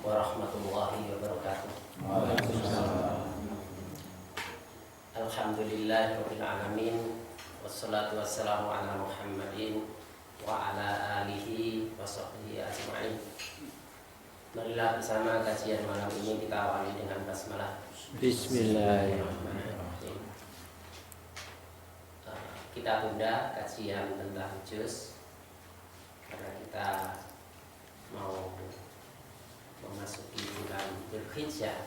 warahmatullahi wabarakatuh. Waalaikumsalam. Alhamdulillahirabbil alamin wassalatu wassalamu ala Muhammadin wa ala alihi wa sahbihi ajma'in. Marilah bersama kajian malam ini kita awali dengan basmalah. Bismillahirrahmanirrahim. Kita tunda kajian tentang juz karena kita mau memasuki bulan Dzulhijjah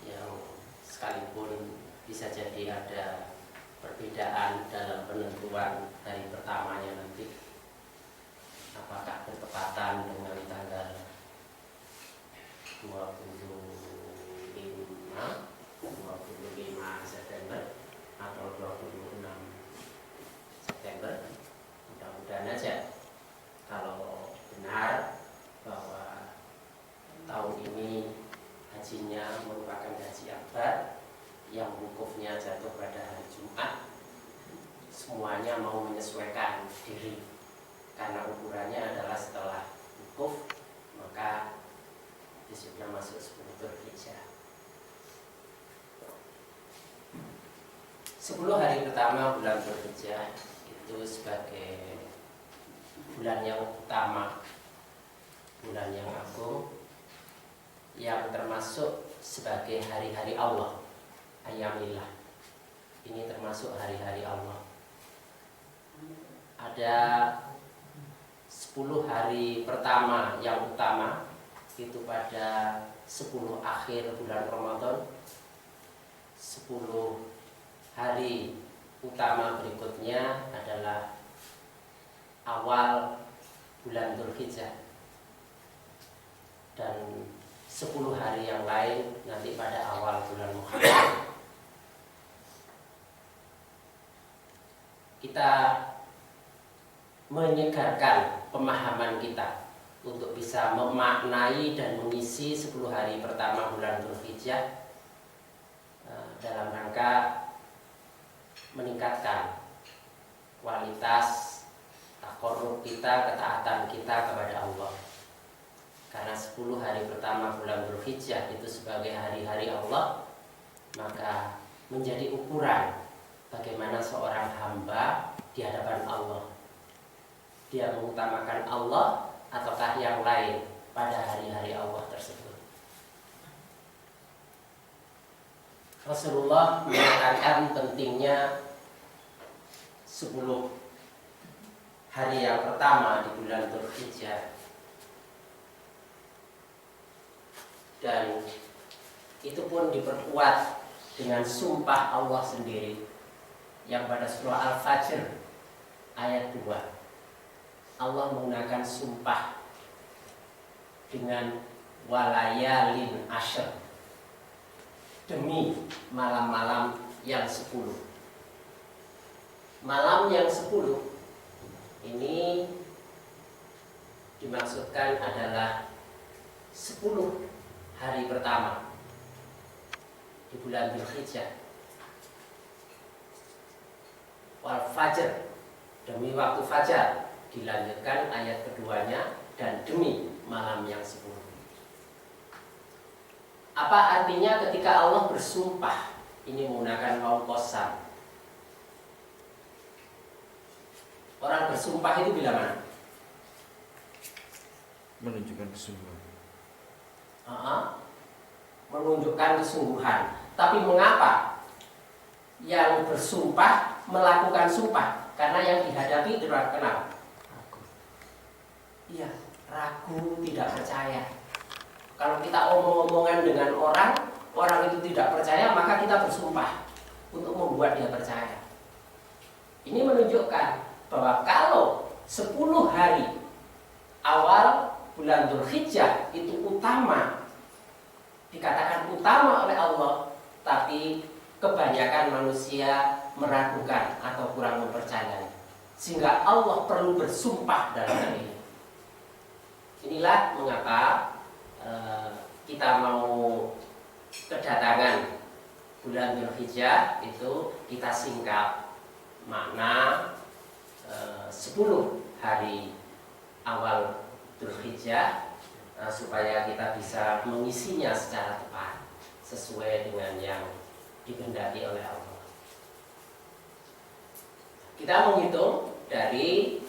yang sekalipun bisa jadi ada perbedaan dalam penentuan hari pertamanya nanti, apakah bertepatan dengan tanggal 25 September atau 26 September. Mudah-mudahan aja kalau benar bahwa tahun ini hajinya merupakan haji akbar yang wukufnya jatuh pada hari Jumat, semuanya mau menyesuaikan diri karena ukurannya adalah setelah wukuf maka sudah masuk 10 Dzulhijjah. 10 hari pertama bulan Dzulhijjah itu sebagai bulan yang utama, bulan yang agung, yang termasuk sebagai hari-hari Allah, ayyamillah. Ini termasuk hari-hari Allah. Ada 10 hari pertama yang utama, itu pada 10 akhir bulan Ramadan. 10 hari utama berikutnya adalah awal bulan Dzulhijjah, dan 10 hari yang lain nanti pada awal bulan Muharram. Kita menyegarkan pemahaman kita untuk bisa memaknai dan mengisi 10 hari pertama bulan Dzulhijjah dalam rangka meningkatkan kualitas taqarrub kita, ketaatan kita kepada Allah. Karena 10 hari pertama bulan Dzulhijjah itu sebagai hari-hari Allah, maka menjadi ukuran bagaimana seorang hamba di hadapan Allah. Dia mengutamakan Allah ataukah yang lain pada hari-hari Allah tersebut. Rasulullah mengatakan pentingnya 10 hari yang pertama di bulan Dzulhijjah, dan itu pun diperkuat dengan sumpah Allah sendiri yang pada surah Al-Fajr ayat 2 Allah menggunakan sumpah dengan walayalin ashr, demi malam-malam yang 10. Malam yang 10 ini dimaksudkan adalah 10 hari pertama di bulan Dzulhijjah. Wal fajr, demi waktu fajar, dilanjutkan ayat keduanya, dan demi malam yang 10. Apa artinya ketika Allah bersumpah? Ini menggunakan waw qasam. Orang bersumpah itu bila mana? Menunjukkan kesungguhan. Menunjukkan kesungguhan. Tapi mengapa yang bersumpah melakukan sumpah? Karena yang dihadapi adalah kenapa? Ragu. Iya, ragu, tidak percaya. Kalau kita omong-omongan dengan orang itu tidak percaya, maka kita bersumpah untuk membuat dia percaya. Ini menunjukkan bahwa kalau 10 hari awal bulan Dzulhijjah itu utama, dikatakan utama oleh Allah, tapi kebanyakan manusia meragukan atau kurang mempercayai, sehingga Allah perlu bersumpah dalam hal ini. Inilah mengapa kita mau kedatangan bulan Dzulhijjah itu kita singkat makna 10 hari awal Dzulhijjah, supaya kita bisa mengisinya secara tepat sesuai dengan yang dikehendaki oleh Allah. Kita menghitung dari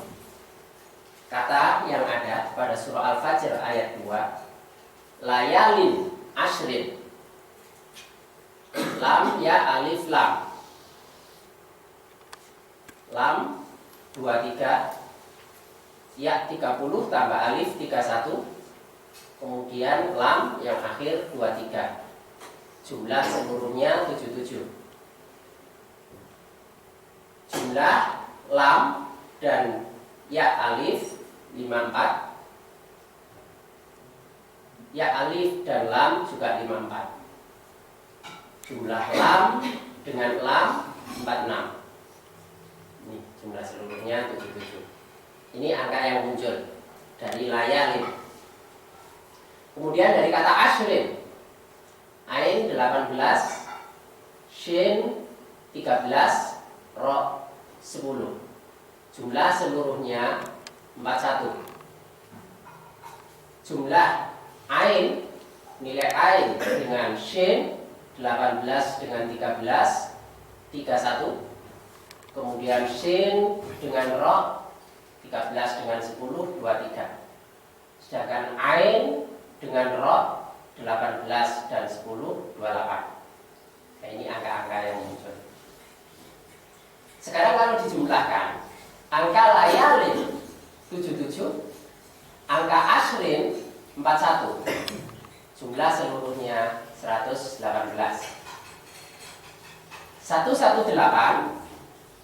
kata yang ada pada surah Al-Fajr ayat 2, layalin ashrin, lam ya alif lam, lam 23, ya 30 tambah alif 31, kemudian lam yang akhir 23. Jumlah seluruhnya 77. Jumlah lam dan ya alif 54. Ya alif dan lam juga 54. Jumlah lam dengan lam 46. Ini jumlah seluruhnya 77. Ini angka yang muncul dari layalin. Kemudian dari kata ashrin, ain 18, shin 13, ro 10. Jumlah seluruhnya 41. Jumlah ain, nilai ain dengan shin 18 dengan 13, 31. Kemudian shin dengan ro 13 dengan 10, 23. Sedangkan ain dengan ro 18 dan 10, 28. Nah, ini angka-angka yang muncul. Sekarang kalau dijumlahkan, angka layalin 77, angka ashrin 41, jumlah seluruhnya 118. 118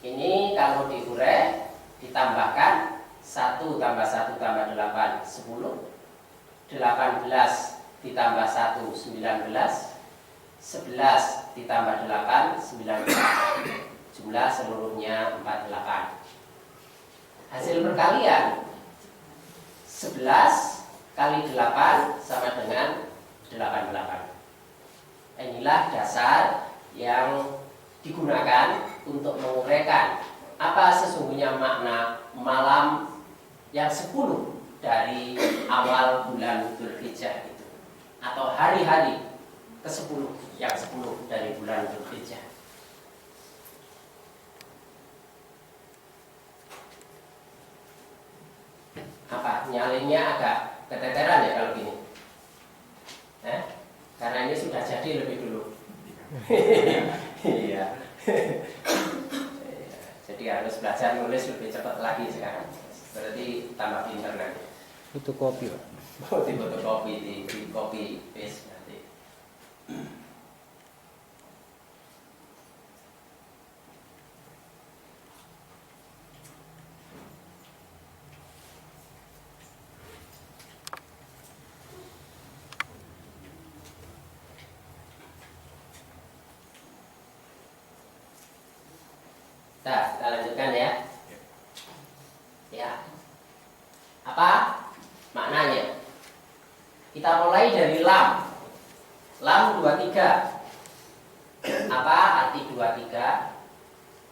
ini kalau diurai ditambahkan 1 tambah 1 tambah 8, 10. 18 ditambah 1, 19. 11 ditambah 8, 19. Jumlah seluruhnya 48. Hasil perkalian 11 kali 8 sama dengan 88. Inilah dasar yang digunakan untuk menguraikan apa sesungguhnya makna malam yang 10 dari awal bulan Dzulhijjah itu, atau hari-hari ke-10 yang 10 dari bulan Dzulhijjah. Apa? Nyalinnya agak keteteran ya kalau gini? Karena ini sudah jadi lebih dulu. Iya. Jadi harus belajar nulis lebih cepat lagi sekarang. Berarti tambah pintar nanti. Itu kopi, Pak. Oh, di fotokopi, di copy paste nanti. Nah, kita lanjutkan ya. Ya. Apa maknanya? Kita mulai dari lam. Lam 23. Apa arti 23?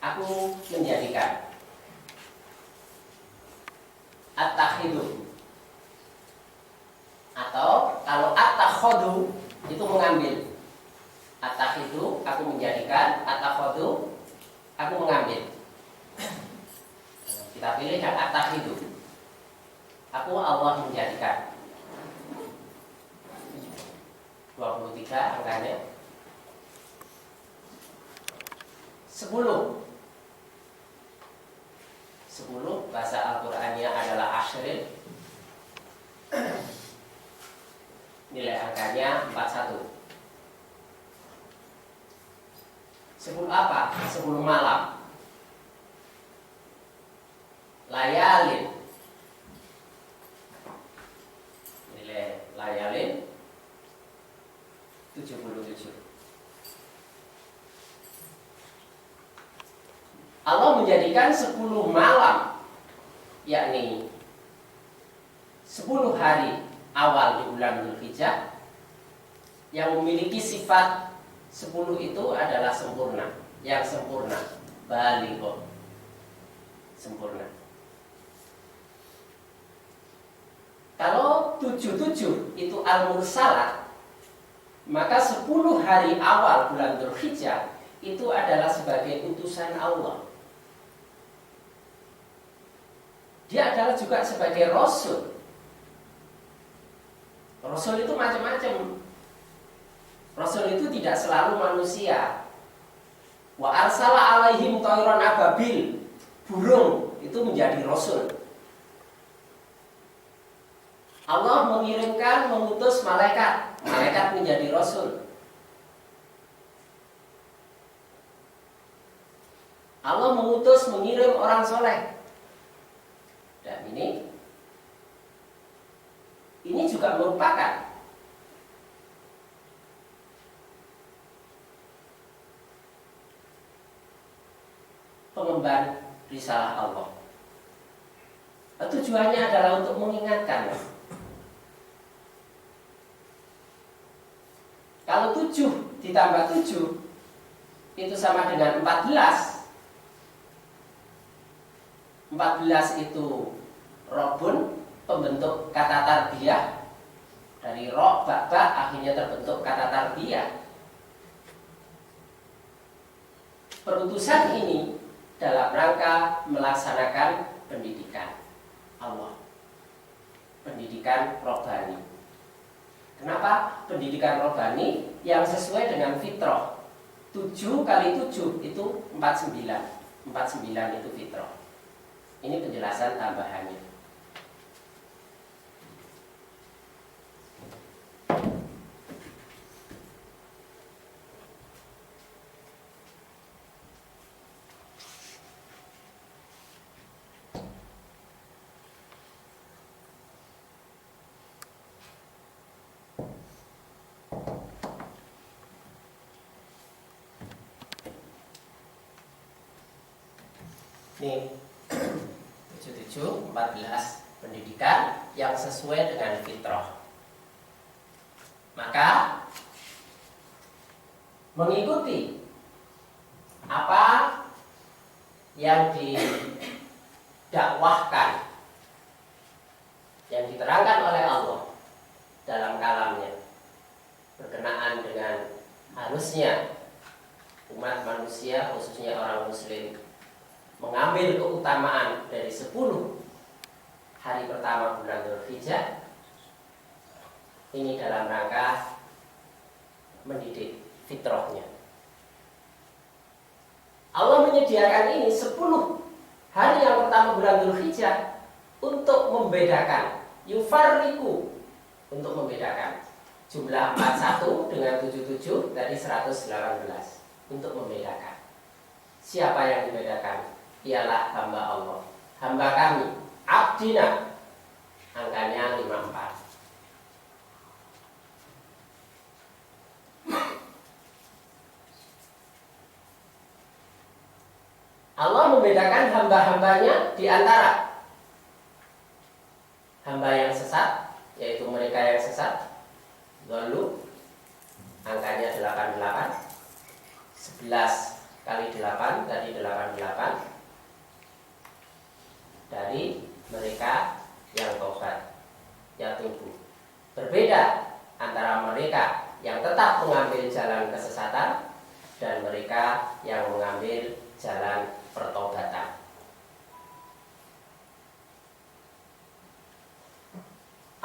Aku menjadikan. At-takhidu. Atau kalau at-takhodu itu mengambil. At-takhidu aku menjadikan, at-takhodu aku mengambil. Kita pilih yang at-takhidu. Aku Allah menjadikan. 23 angkanya. 10 bahasa Al-Qur'annya adalah ashrin. Nilai angkanya 41. 10 apa? 10 malam. Layalin. Nilai layalin 77. Allah menjadikan 10 malam, yakni 10 hari awal di bulan Dzulhijjah yang memiliki sifat 10 itu adalah sempurna, yang sempurna, baligh, sempurna. Kalau 77 itu al-mursalat, maka 10 hari awal bulan Dzulhijjah itu adalah sebagai utusan Allah. Dia adalah juga sebagai rasul. Rasul itu macam-macam. Rasul itu tidak selalu manusia. Wa arsala alaihim thayran ababil. Burung itu menjadi rasul. Allah mengirimkan, mengutus malaikat. Malaikat menjadi rasul. Allah mengutus, mengirim orang soleh. Dan ini juga merupakan pengemban risalah Allah. Tujuannya adalah untuk mengingatkan. Kalau 7 ditambah 7 itu sama dengan 14. 14 itu robun, pembentuk kata tarbiyah. Dari ro, ba, akhirnya terbentuk kata tarbiyah. Perutusan ini dalam rangka melaksanakan pendidikan Allah, pendidikan robbani. Kenapa? Pendidikan robbani yang sesuai dengan fitrah. 7 kali 7 itu 49. 49 itu fitrah. Ini penjelasan tambahannya. Ini 77, 14 pendidikan yang sesuai dengan fitrah. Maka mengikuti apa yang didakwahkan, yang diterangkan oleh Allah dalam kalamnya, berkenaan dengan harusnya umat manusia, khususnya orang muslim, mengambil keutamaan dari 10 hari pertama bulan Dzulhijjah ini dalam rangka mendidik fitrahnya. Allah menyediakan ini 10 hari yang pertama bulan Dzulhijjah untuk membedakan, yufarriqu, untuk membedakan jumlah 41 dengan 77 dari 118 untuk membedakan. Siapa yang dibedakan? Ialah hamba Allah, hamba kami, abdina, angkanya 54. Allah membedakan hamba-hambanya di antara hamba yang sesat, yaitu mereka yang sesat, dzalu, angkanya 88, 11 kali 8 tadi 88, dari mereka yang tobat, yang tubuh. Berbeda antara mereka yang tetap mengambil jalan kesesatan dan mereka yang mengambil jalan pertobatan.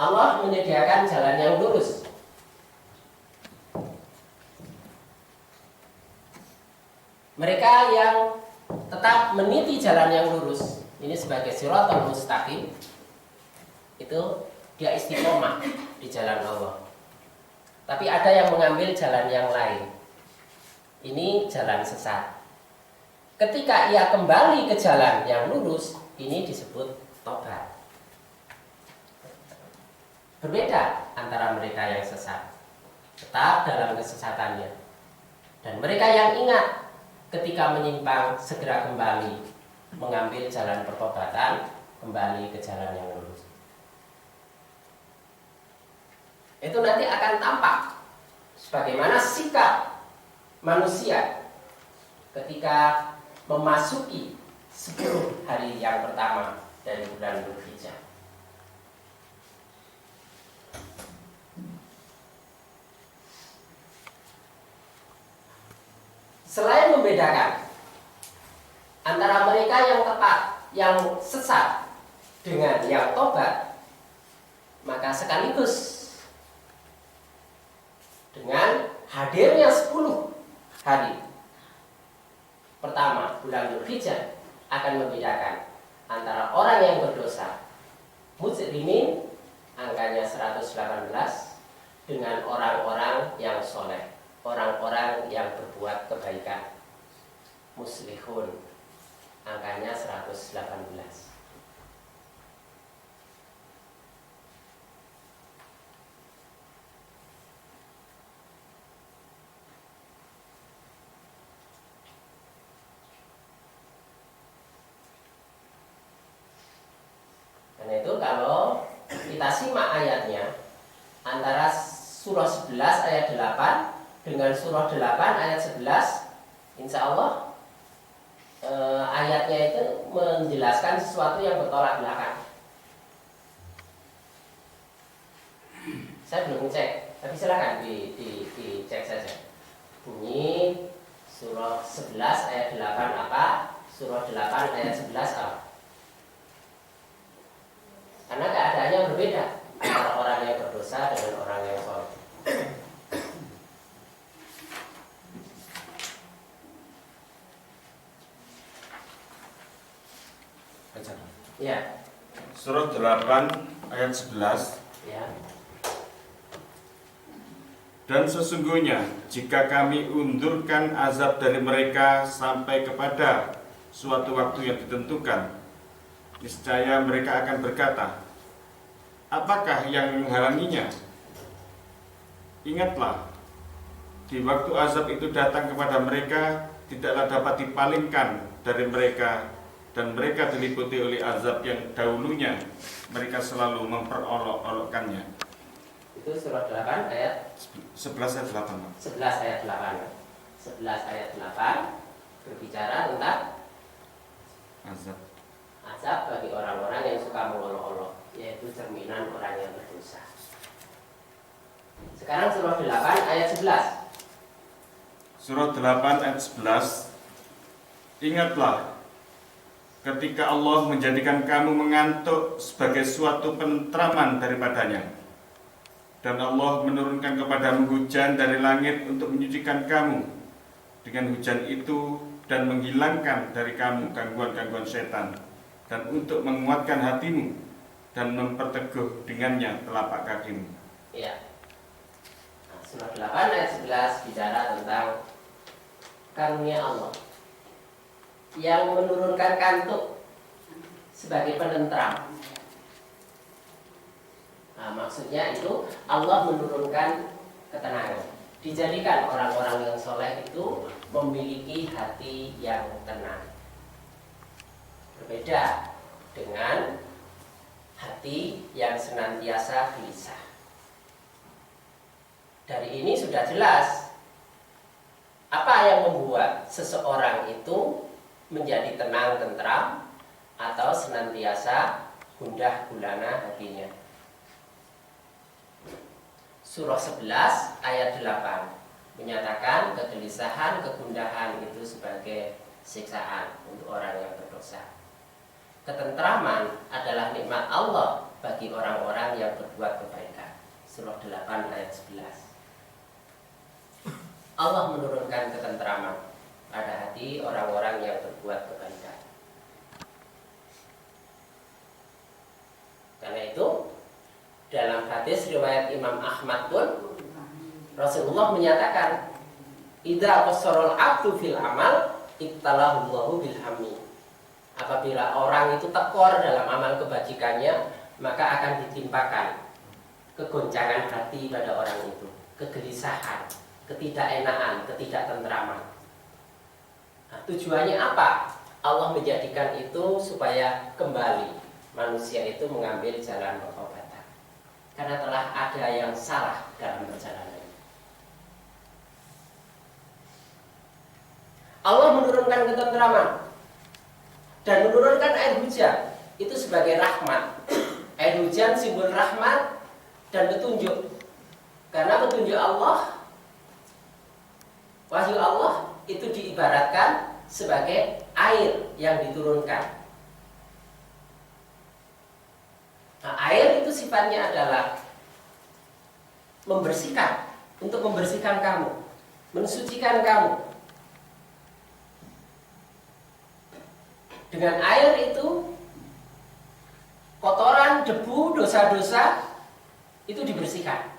Allah menyediakan jalan yang lurus. Mereka yang tetap meniti jalan yang lurus, ini sebagai siratal mustaqim, itu dia istiqomah di jalan Allah. Tapi ada yang mengambil jalan yang lain, ini jalan sesat. Ketika ia kembali ke jalan yang lurus, ini disebut tobat. Berbeda antara mereka yang sesat, tetap dalam kesesatannya, dan mereka yang ingat ketika menyimpang segera kembali mengambil jalan pertobatan, kembali ke jalan yang lurus. Itu nanti akan tampak sebagaimana sikap manusia ketika memasuki 10 hari yang pertama dari bulan Dzulhijjah. selain membedakan antara mereka yang tepat, yang sesat dengan yang tobat, maka sekaligus dengan hadirnya 10 hari pertama bulan Dzulhijjah akan membedakan antara orang yang berdosa mujrimin angkanya 118 dengan orang-orang yang soleh, orang-orang yang berbuat kebaikan muslihun angkanya 118. Karena itu kalau kita simak ayatnya antara surah 11 ayat 8 dengan surah 8 ayat 11, insya Allah ayatnya itu menjelaskan sesuatu yang bertolak belakang. Saya belum cek, tapi silakan dicek saja. Bunyi surah 11 ayat 8 apa? Surah 8 ayat 11 apa? Karena keadaannya berbeda antara orang yang berdosa dengan orang yang soleh. Ya. Surah 8 ayat 11. Ya. Dan sesungguhnya jika kami undurkan azab dari mereka sampai kepada suatu waktu yang ditentukan, niscaya mereka akan berkata, apakah yang menghalanginya? Ingatlah, di waktu azab itu datang kepada mereka, tidaklah dapat dipalingkan dari mereka, dan mereka diliputi oleh azab yang dahulunya mereka selalu memperolok-olokkannya. Itu surah 8 ayat 11 ayat 8. 11 ayat 8. 11 ayat 8 berbicara tentang Azab. azab bagi orang-orang yang suka mengolok-olok, yaitu cerminan orang yang berdosa. Sekarang surah 8 ayat 11. Surah 8 ayat 11. Ingatlah ketika Allah menjadikan kamu mengantuk sebagai suatu penentraman daripadanya, dan Allah menurunkan kepadamu hujan dari langit untuk menyucikan kamu dengan hujan itu dan menghilangkan dari kamu gangguan-gangguan setan, dan untuk menguatkan hatimu dan memperteguh dengannya telapak kakimu. Ya. Nah, surah 8 ayat 11 bicara tentang karunia Allah yang menurunkan kantuk sebagai penentram. Nah, maksudnya itu Allah menurunkan ketenangan. Dijadikan orang-orang yang soleh itu memiliki hati yang tenang. Berbeda dengan hati yang senantiasa gelisah. Dari ini sudah jelas apa yang membuat seseorang itu menjadi tenang tentram atau senantiasa gundah gulana hatinya. Surah 11 ayat 8 menyatakan kegelisahan, kegundahan itu sebagai siksaan untuk orang yang berdosa. Ketentraman adalah nikmat Allah bagi orang-orang yang berbuat kebaikan. Surah 8 ayat 11. Allah menurunkan ketentraman pada hati orang-orang yang berbuat kebaikan. Karena itu dalam hadis riwayat Imam Ahmad pun Rasulullah menyatakan, idza qassarul abdu fil amal ibtalahullahu bil hammi. Apabila orang itu tekor dalam amal kebajikannya, maka akan ditimpakan kegoncangan hati pada orang itu, kegelisahan, ketidakenaan, ketidaktentraman. Nah, tujuannya apa? Allah menjadikan itu supaya kembali manusia itu mengambil jalan pertobatan, karena telah ada yang salah dalam perjalanan. Allah menurunkan ketentraman dan menurunkan air hujan itu sebagai rahmat. Air hujan simbol rahmat dan petunjuk. Karena petunjuk Allah, wahyu Allah itu diibaratkan sebagai air yang diturunkan. Nah, air itu sifatnya adalah membersihkan, untuk membersihkan kamu, mensucikan kamu. Dengan air itu kotoran, debu, dosa-dosa itu dibersihkan.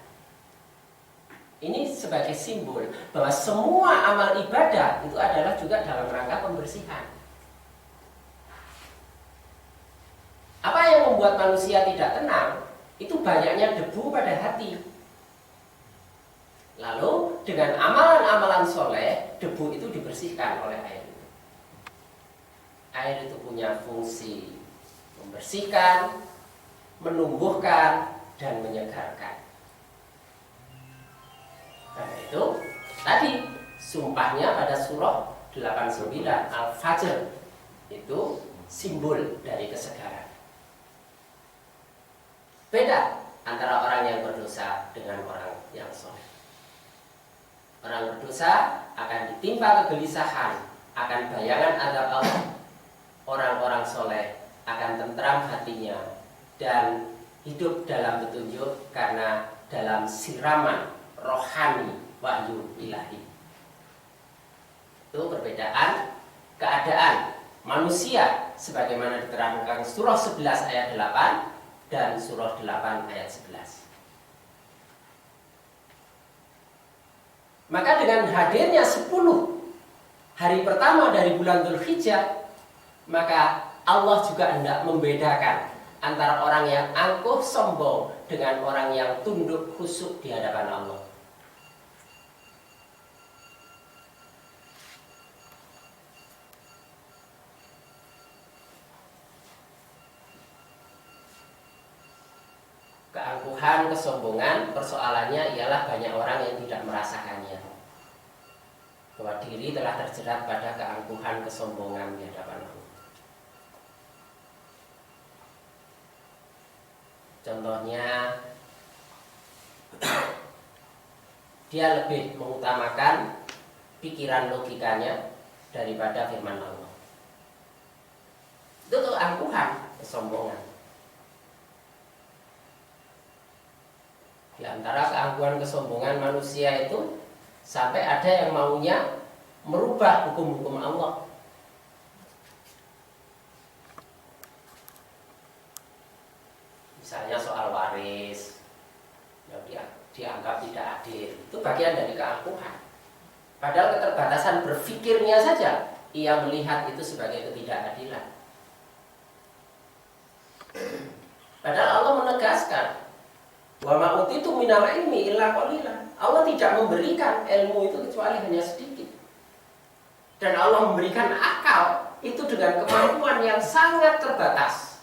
Ini sebagai simbol bahwa semua amal ibadah itu adalah juga dalam rangka pembersihan. Apa yang membuat manusia tidak tenang? Itu banyaknya debu pada hati. Lalu dengan amalan-amalan soleh, debu itu dibersihkan oleh air itu. Air itu punya fungsi membersihkan, menumbuhkan, dan menyegarkan. Karena itu tadi sumpahnya pada surah 89 Al-Fajr itu simbol dari kesegaran. Beda antara orang yang berdosa dengan orang yang soleh. Orang berdosa akan ditimpa kegelisahan, akan bayangan azab Allah. Orang-orang soleh akan tentram hatinya dan hidup dalam petunjuk karena dalam siraman rohani wahyu ilahi. Itu perbedaan keadaan manusia sebagaimana diterangkan surah 11 ayat 8 dan surah 8 ayat 11. Maka dengan hadirnya 10 hari pertama dari bulan Dzulhijjah, maka Allah juga hendak membedakan antara orang yang angkuh sombong dengan orang yang tunduk khusyuk di hadapan Allah. Keangkuhan, kesombongan, persoalannya ialah banyak orang yang tidak merasakannya. Bahwa diri telah terjerat pada keangkuhan, kesombongan di hadapan Allah. Contohnya, dia lebih mengutamakan pikiran logikanya daripada firman Allah. Itu keangkuhan, kesombongan. Di antara keangkuhan kesombongan manusia itu sampai ada yang maunya merubah hukum-hukum Allah. Misalnya soal waris yang dianggap tidak adil, itu bagian dari keangkuhan. Padahal keterbatasan berpikirnya saja ia melihat itu sebagai ketidakadilan. Padahal Allah menegaskan, wa ma utitu minal ilmi illa qalila. Allah tidak memberikan ilmu itu kecuali hanya sedikit. Dan Allah memberikan akal itu dengan kemampuan yang sangat terbatas.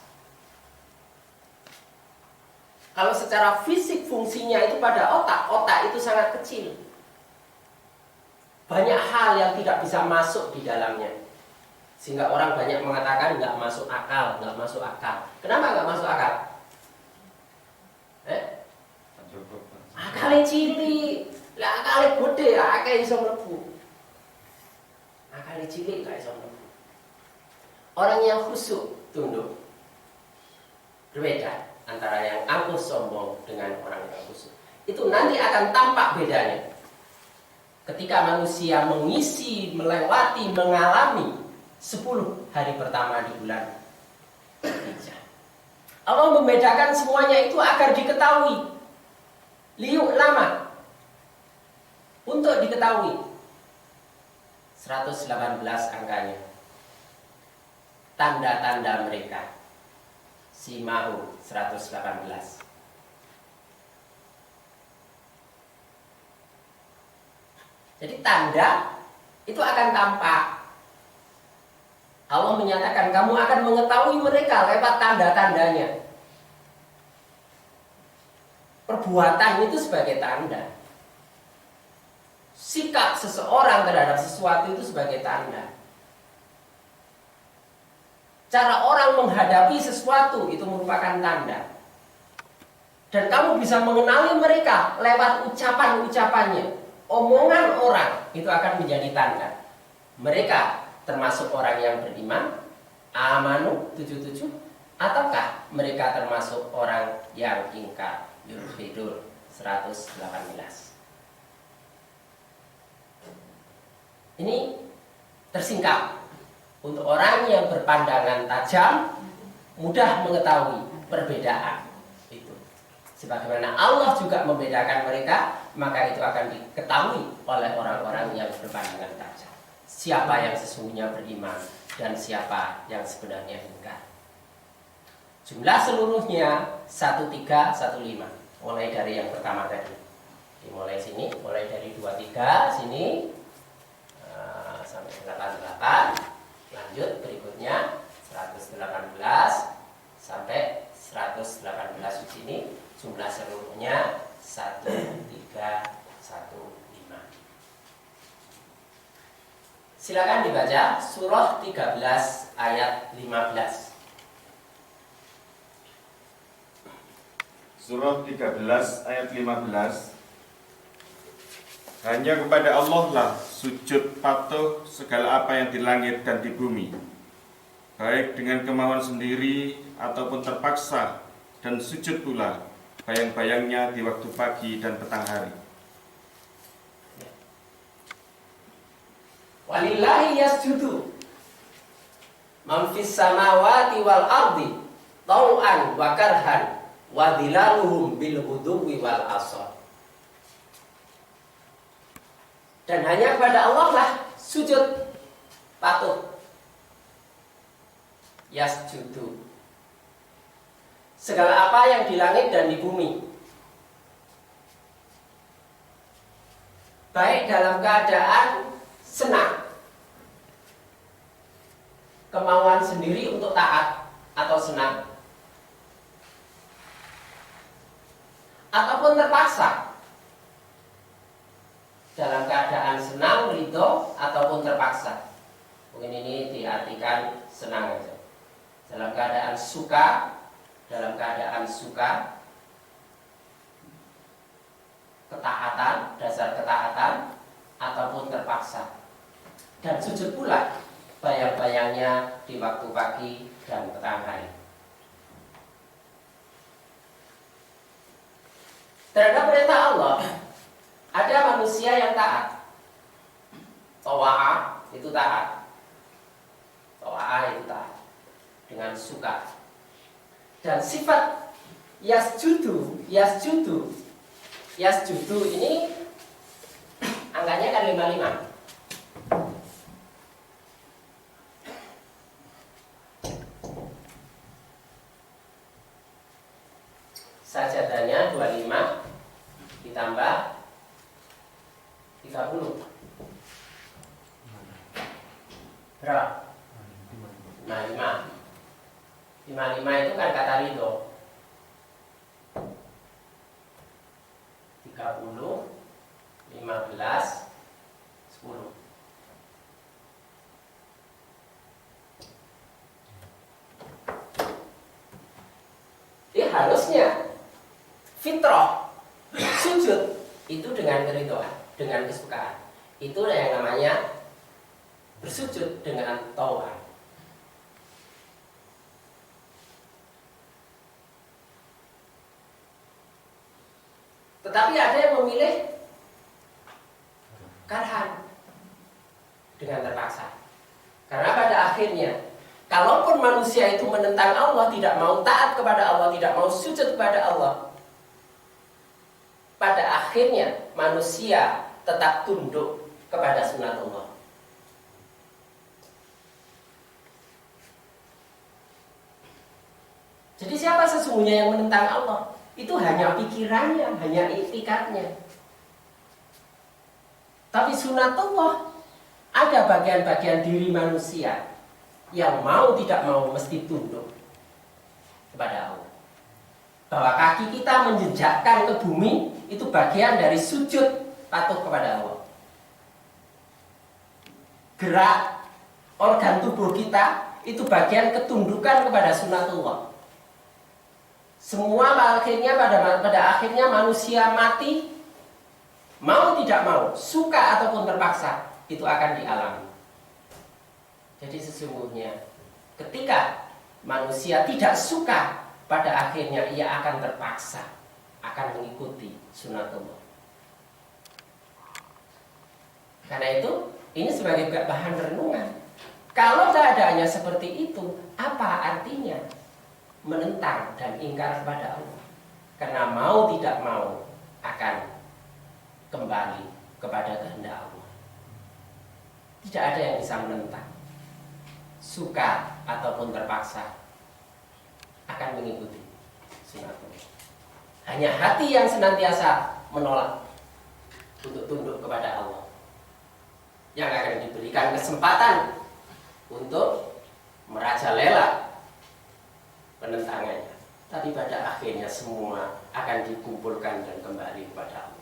Kalau secara fisik fungsinya itu pada otak, otak itu sangat kecil. Banyak hal yang tidak bisa masuk di dalamnya. Sehingga orang banyak mengatakan nggak masuk akal, nggak masuk akal. Kenapa nggak masuk akal? Akale cilik, lah akale gede, akeh iso mlebu. Akale cilik gak iso mlebu. Orang yang khusyuk tunduk. Berbeda antara yang angkuh sombong dengan orang yang khusyuk. Itu nanti akan tampak bedanya. Ketika manusia mengisi, melewati, mengalami 10 hari pertama di bulan Dzulhijjah. Allah membedakan semuanya itu agar diketahui. Liuk lama untuk diketahui. 118 angkanya. Tanda-tanda mereka. Simahu 118. Jadi tanda itu akan tampak. Allah menyatakan kamu akan mengetahui mereka lewat tanda-tandanya. Perbuatan itu sebagai tanda. Sikap seseorang terhadap sesuatu itu sebagai tanda. Cara orang menghadapi sesuatu itu merupakan tanda. Dan kamu bisa mengenali mereka lewat ucapan-ucapannya. Omongan orang itu akan menjadi tanda. mereka termasuk orang yang beriman, amanu 77, ataukah mereka termasuk orang yang ingkar, yulhidun 118. Ini tersingkap untuk orang yang berpandangan tajam, mudah mengetahui perbedaan itu. Sebagaimana Allah juga membedakan mereka, maka itu akan diketahui oleh orang-orang yang berpandangan tajam. Siapa yang sesungguhnya beriman dan siapa yang sebenarnya ingkar. Jumlah seluruhnya 1315. Mulai dari yang pertama tadi. Dimulai sini, mulai dari 23 sini sampai 88. Lanjut berikutnya 118 sampai 118 di sini. Jumlah seluruhnya 1315. Silakan dibaca surah 13 ayat 15. Surah 13 ayat 15. Hanya kepada Allah lah sujud patuh segala apa yang di langit dan di bumi, baik dengan kemauan sendiri ataupun terpaksa, dan sujud pula bayang-bayangnya di waktu pagi dan petang hari. Walillahi yasjudu man fis samawati wal ardi tau'an wa karhan wa dhilaluhum bil ghuduwi wal asal. Dan hanya kepada Allah lah sujud patuh. Yasjudu segala apa yang di langit dan di bumi, baik dalam keadaan senang, kemauan sendiri untuk taat atau senang, ataupun terpaksa, dalam keadaan senang, ridho, ataupun terpaksa. Mungkin ini diartikan senang saja. Dalam keadaan suka, ketaatan, dasar ketaatan, ataupun terpaksa. Dan sujud pula bayang-bayangnya di waktu pagi dan petang hari. Terhadap perintah Allah, ada manusia yang taat. Tawa'ah itu taat. Dengan suka. Dan sifat yasjudu ini angkanya kan 55. Sajadahnya 25 ditambah 30. Berapa? 55. 55 itu kan kata ridho. 30, 15, 10. Jadi harusnya fitrah sujud itu dengan keridhaan, dengan kesukaan. Itu yang namanya bersujud dengan tau'ah. Tetapi ada yang memilih karhan, dengan terpaksa. Karena pada akhirnya, kalaupun manusia itu menentang Allah, tidak mau taat kepada Allah, tidak mau sujud kepada Allah, pada akhirnya manusia tetap tunduk kepada sunatullah. Jadi siapa sesungguhnya yang menentang Allah? Itu hanya pikirannya, hanya iktikadnya. Tapi sunatullah, ada bagian-bagian diri manusia yang mau tidak mau mesti tunduk kepada Allah. Bahwa kaki kita menjejakkan ke bumi, itu bagian dari sujud patuh kepada Allah. Gerak organ tubuh kita, itu bagian ketundukan kepada sunatullah. Semua akhirnya pada akhirnya manusia mati, mau tidak mau, suka ataupun terpaksa, itu akan dialami. Jadi sesungguhnya ketika manusia tidak suka, pada akhirnya ia akan terpaksa akan mengikuti sunatullah. Karena itu ini sebagai bahan renungan. Kalau keadaannya seperti itu, apa artinya menentang dan ingkar kepada Allah? Karena mau tidak mau akan kembali kepada kehendak Allah. Tidak ada yang bisa menentang. Suka ataupun terpaksa akan mengikuti sunatullah. Hanya hati yang senantiasa menolak untuk tunduk kepada Allah yang akan diberikan kesempatan untuk merajalela penentangannya. Tapi pada akhirnya semua akan dikumpulkan dan kembali kepada Allah.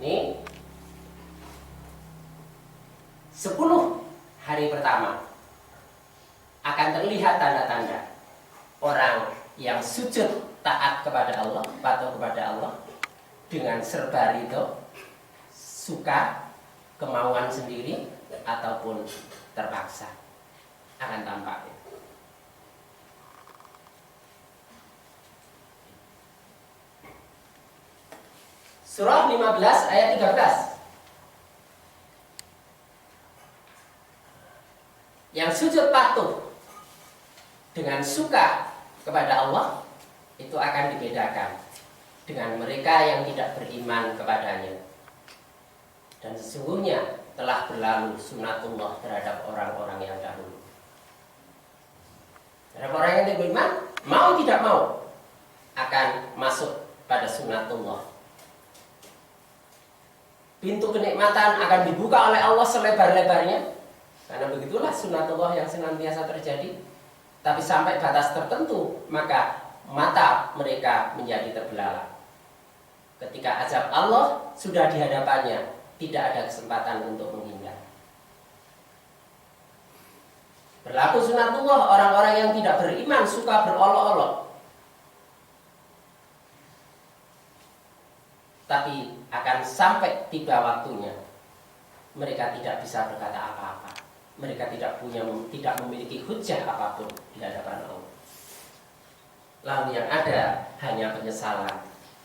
Ini 10 hari pertama akan terlihat tanda-tanda orang yang sujud taat kepada Allah, patuh kepada Allah dengan serba ridho, suka, kemauan sendiri ataupun terpaksa akan tampak. Surah 15 ayat 13. Yang sujud patuh dengan suka kepada Allah itu akan dibedakan dengan mereka yang tidak beriman kepadanya. Dan sesungguhnya telah berlalu sunatullah terhadap orang-orang yang dahulu. Terhadap orang yang tidak beriman, mau tidak mau akan masuk pada sunatullah. Pintu kenikmatan akan dibuka oleh Allah selebar-lebarnya. Karena begitulah sunatullah yang senantiasa terjadi. Tapi sampai batas tertentu, maka mata mereka menjadi terbelalak. Ketika azab Allah sudah di hadapannya, tidak ada kesempatan untuk menghindar. Berlaku sunatullah, orang-orang yang tidak beriman suka berolok-olok. Tapi akan sampai tiba waktunya, mereka tidak bisa berkata apa-apa. Mereka tidak memiliki hujah apapun di hadapan Allah. Lalu yang ada hanya penyesalan.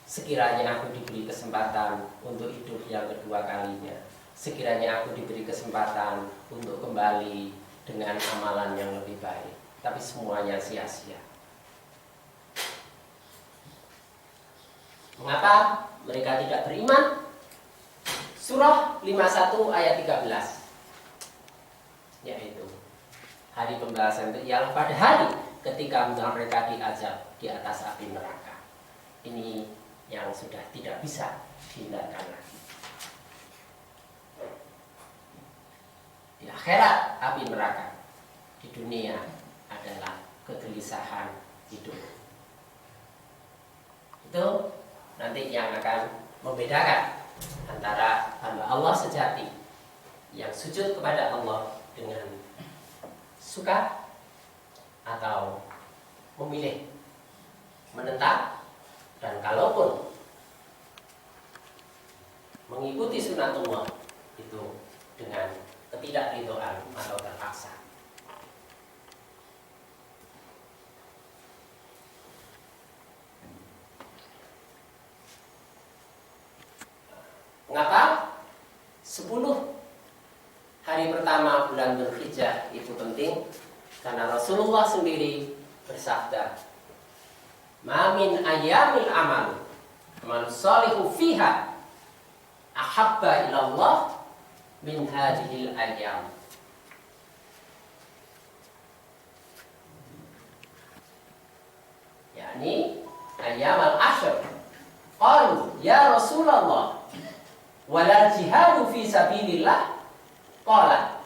Sekiranya aku diberi kesempatan untuk hidup yang kedua kalinya, sekiranya aku diberi kesempatan untuk kembali dengan amalan yang lebih baik, tapi semuanya sia-sia. Mengapa mereka tidak beriman? Surah 51 ayat 13, yaitu hari pembalasan itu ialah pada hari ketika mereka diazab di atas api neraka. Ini yang sudah tidak bisa dihindarkan lagi. Di akhirat api neraka, di dunia adalah kegelisahan hidup. Itu nanti yang akan membedakan antara hamba Allah sejati yang sujud kepada Allah dengan suka atau memilih menentang, dan kalaupun mengikuti sunatullah itu dengan ketidakridhoan atau terpaksa. Mengapa 10 hari pertama bulan Dzulhijjah itu penting? Karena Rasulullah sendiri bersabda, "Ma min ayyamil amal salihu fiha ahabba ilallah min hadhil ayyam." yakni ayyamal ashr. Qalu ya Rasulullah walal jihadu fi sabilillah. Qala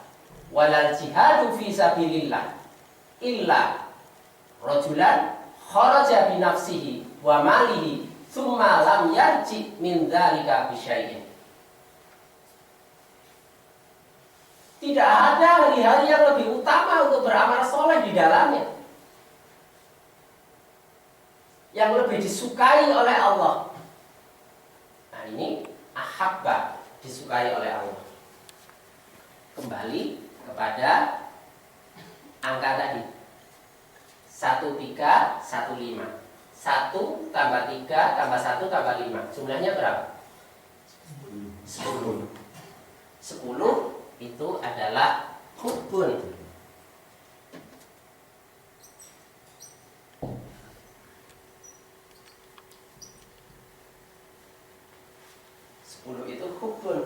walal jihadu fi sabilillah illa rajulan kharaja bi nafsihi wa malihi thumma lam yarji min dzalika bi syai'in. Tidak ada hari-hari yang lebih utama untuk beramal soleh di dalamnya yang lebih disukai oleh Allah. Nah ini ahabba, disukai oleh Allah. Kembali kepada angka tadi 1315. 1 tambah 3 tambah 1 tambah 5. Jumlahnya berapa? 10. 10 itu adalah hubbun. 10 itu hubbun,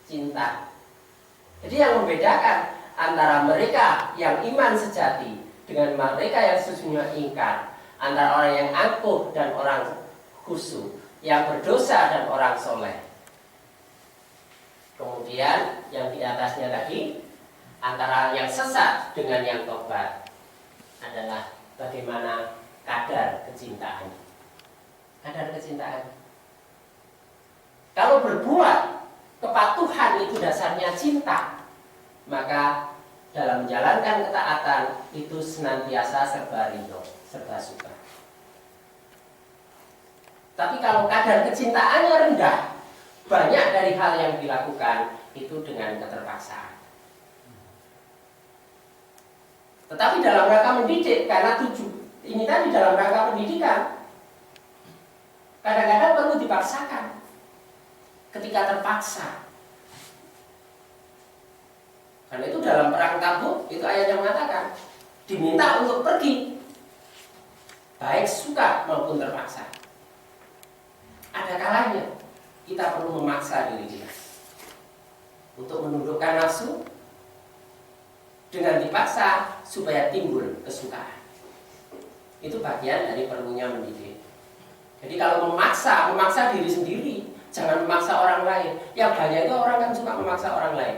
cinta. Jadi yang membedakan antara mereka yang iman sejati dengan mereka yang sesungguhnya ingkar, antara orang yang angkuh dan orang khusyuk, yang berdosa dan orang soleh. Kemudian yang di atasnya tadi, antara yang sesat dengan yang tobat adalah bagaimana kadar kecintaan. Kadar kecintaan. Kalau berbuat kepatuhan itu dasarnya cinta, maka dalam menjalankan ketaatan itu senantiasa serba ridho, serba suka. Tapi kalau kadar kecintaannya rendah, banyak dari hal yang dilakukan itu dengan keterpaksaan. Tetapi dalam rangka mendidik, karena ini tadi dalam rangka pendidikan, kadang-kadang perlu dipaksakan. Ketika terpaksa, karena itu dalam perang Tabuk itu ayat yang mengatakan diminta untuk pergi, baik suka maupun terpaksa. Ada kalanya kita perlu memaksa diri kita untuk menundukkan nafsu dengan dipaksa supaya timbul kesukaan. Itu bagian dari perlunya mendidik. Jadi kalau memaksa diri sendiri, jangan memaksa orang lain. Yang banyak itu orang kan suka memaksa orang lain.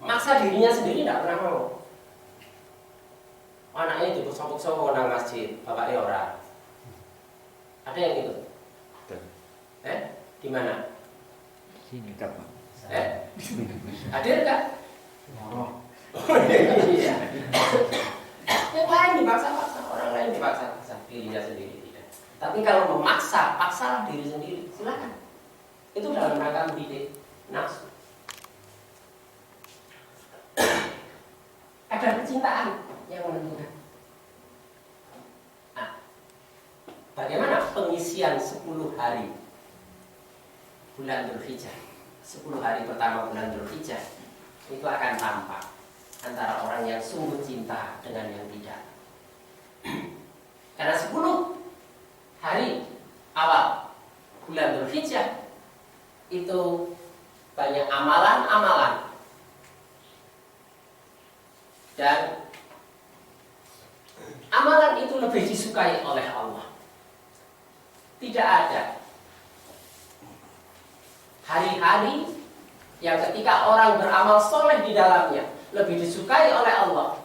Maksa dirinya sendiri tidak pernah mau. Anaknya dipusok-pusok nang masjid, bapaknya orang. Ada yang ikut? Di mana? Sini kapan? Hadir kan? Iya. Yang lain dipaksa-paksa, orang lain dipaksa-paksa, dirinya sendiri tidak. Tapi kalau memaksa, paksalah diri sendiri, silakan. Itu dalam rangka mendidik nafsu. Ada kecintaan yang menentukan. Nah, bagaimana pengisian 10 hari bulan Dzulhijjah? 10 hari pertama bulan Dzulhijjah itu akan tampak antara orang yang sungguh cinta dengan yang tidak. Karena 10 hari awal bulan Dzulhijjah itu banyak amalan-amalan, dan amalan itu lebih disukai oleh Allah. Tidak ada hari-hari yang ketika orang beramal soleh di dalamnya lebih disukai oleh Allah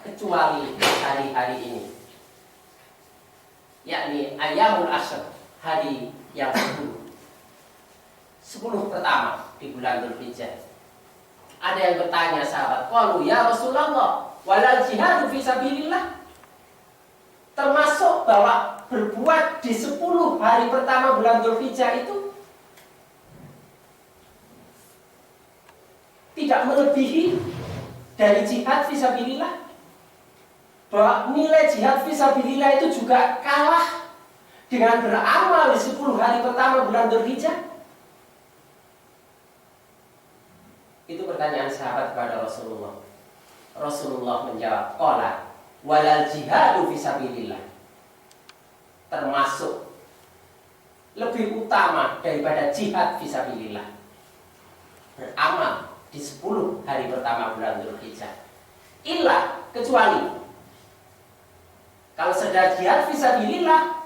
kecuali hari-hari ini, yakni Ayyamul Ashr, hari yang 10 pertama di bulan Dzulhijjah. Ada yang bertanya sahabat, qalu ya Rasulullah, walal jihadu fi sabilillah, termasuk bahwa berbuat di 10 hari pertama bulan Dzulhijjah itu tidak melebihi dari jihad fi sabilillah, bahwa nilai jihad fi sabilillah itu juga kalah dengan beramal di 10 hari pertama bulan Dzulhijjah? Itu pertanyaan sahabat kepada Rasulullah. Rasulullah menjawab, qala walal jihadu fisabilillah, termasuk lebih utama daripada jihad fisabilillah, beramal di 10 hari pertama bulan Dzulhijjah. Illa, kecuali kalau sedang jihad fisabilillah,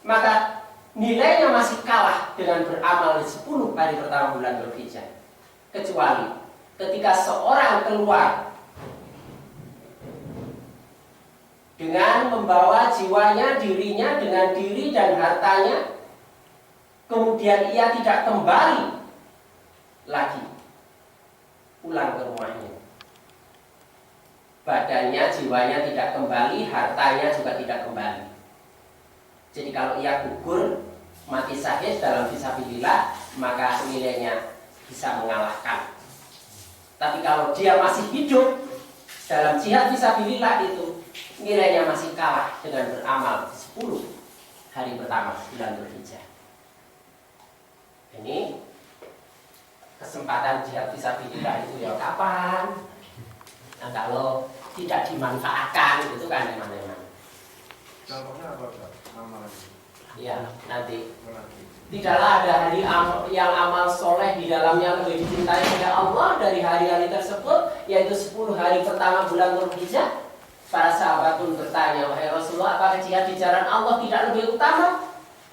maka nilainya masih kalah dengan beramal di 10 hari pertama bulan Dzulhijjah. Kecuali ketika seorang keluar dengan membawa jiwanya, dirinya dengan diri dan hartanya, kemudian ia tidak kembali lagi pulang ke rumahnya. Badannya, jiwanya tidak kembali, hartanya juga tidak kembali. Jadi kalau ia gugur, mati syahid dalam fisabilillah, maka nilainya bisa mengalahkan. Tapi kalau dia masih hidup dalam jihad fisabilillah itu, nilainya masih kalah dengan beramal di 10 hari pertama bulan Dzulhijjah. Ini kesempatan jihad fisabilillah itu ya kapan? Nah, kalau tidak dimanfaatkan itu kan eman-eman. Contohnya apa, Pak? Nama lagi. Ya, nanti. Nanti. Tidaklah ada hari yang amal soleh di dalamnya lebih dicintai oleh Allah dari hari-hari tersebut, yaitu 10 hari pertama bulan Dzulhijjah. Para sahabat pun bertanya, wahai Rasulullah, apakah jihad di jalan Allah tidak lebih utama?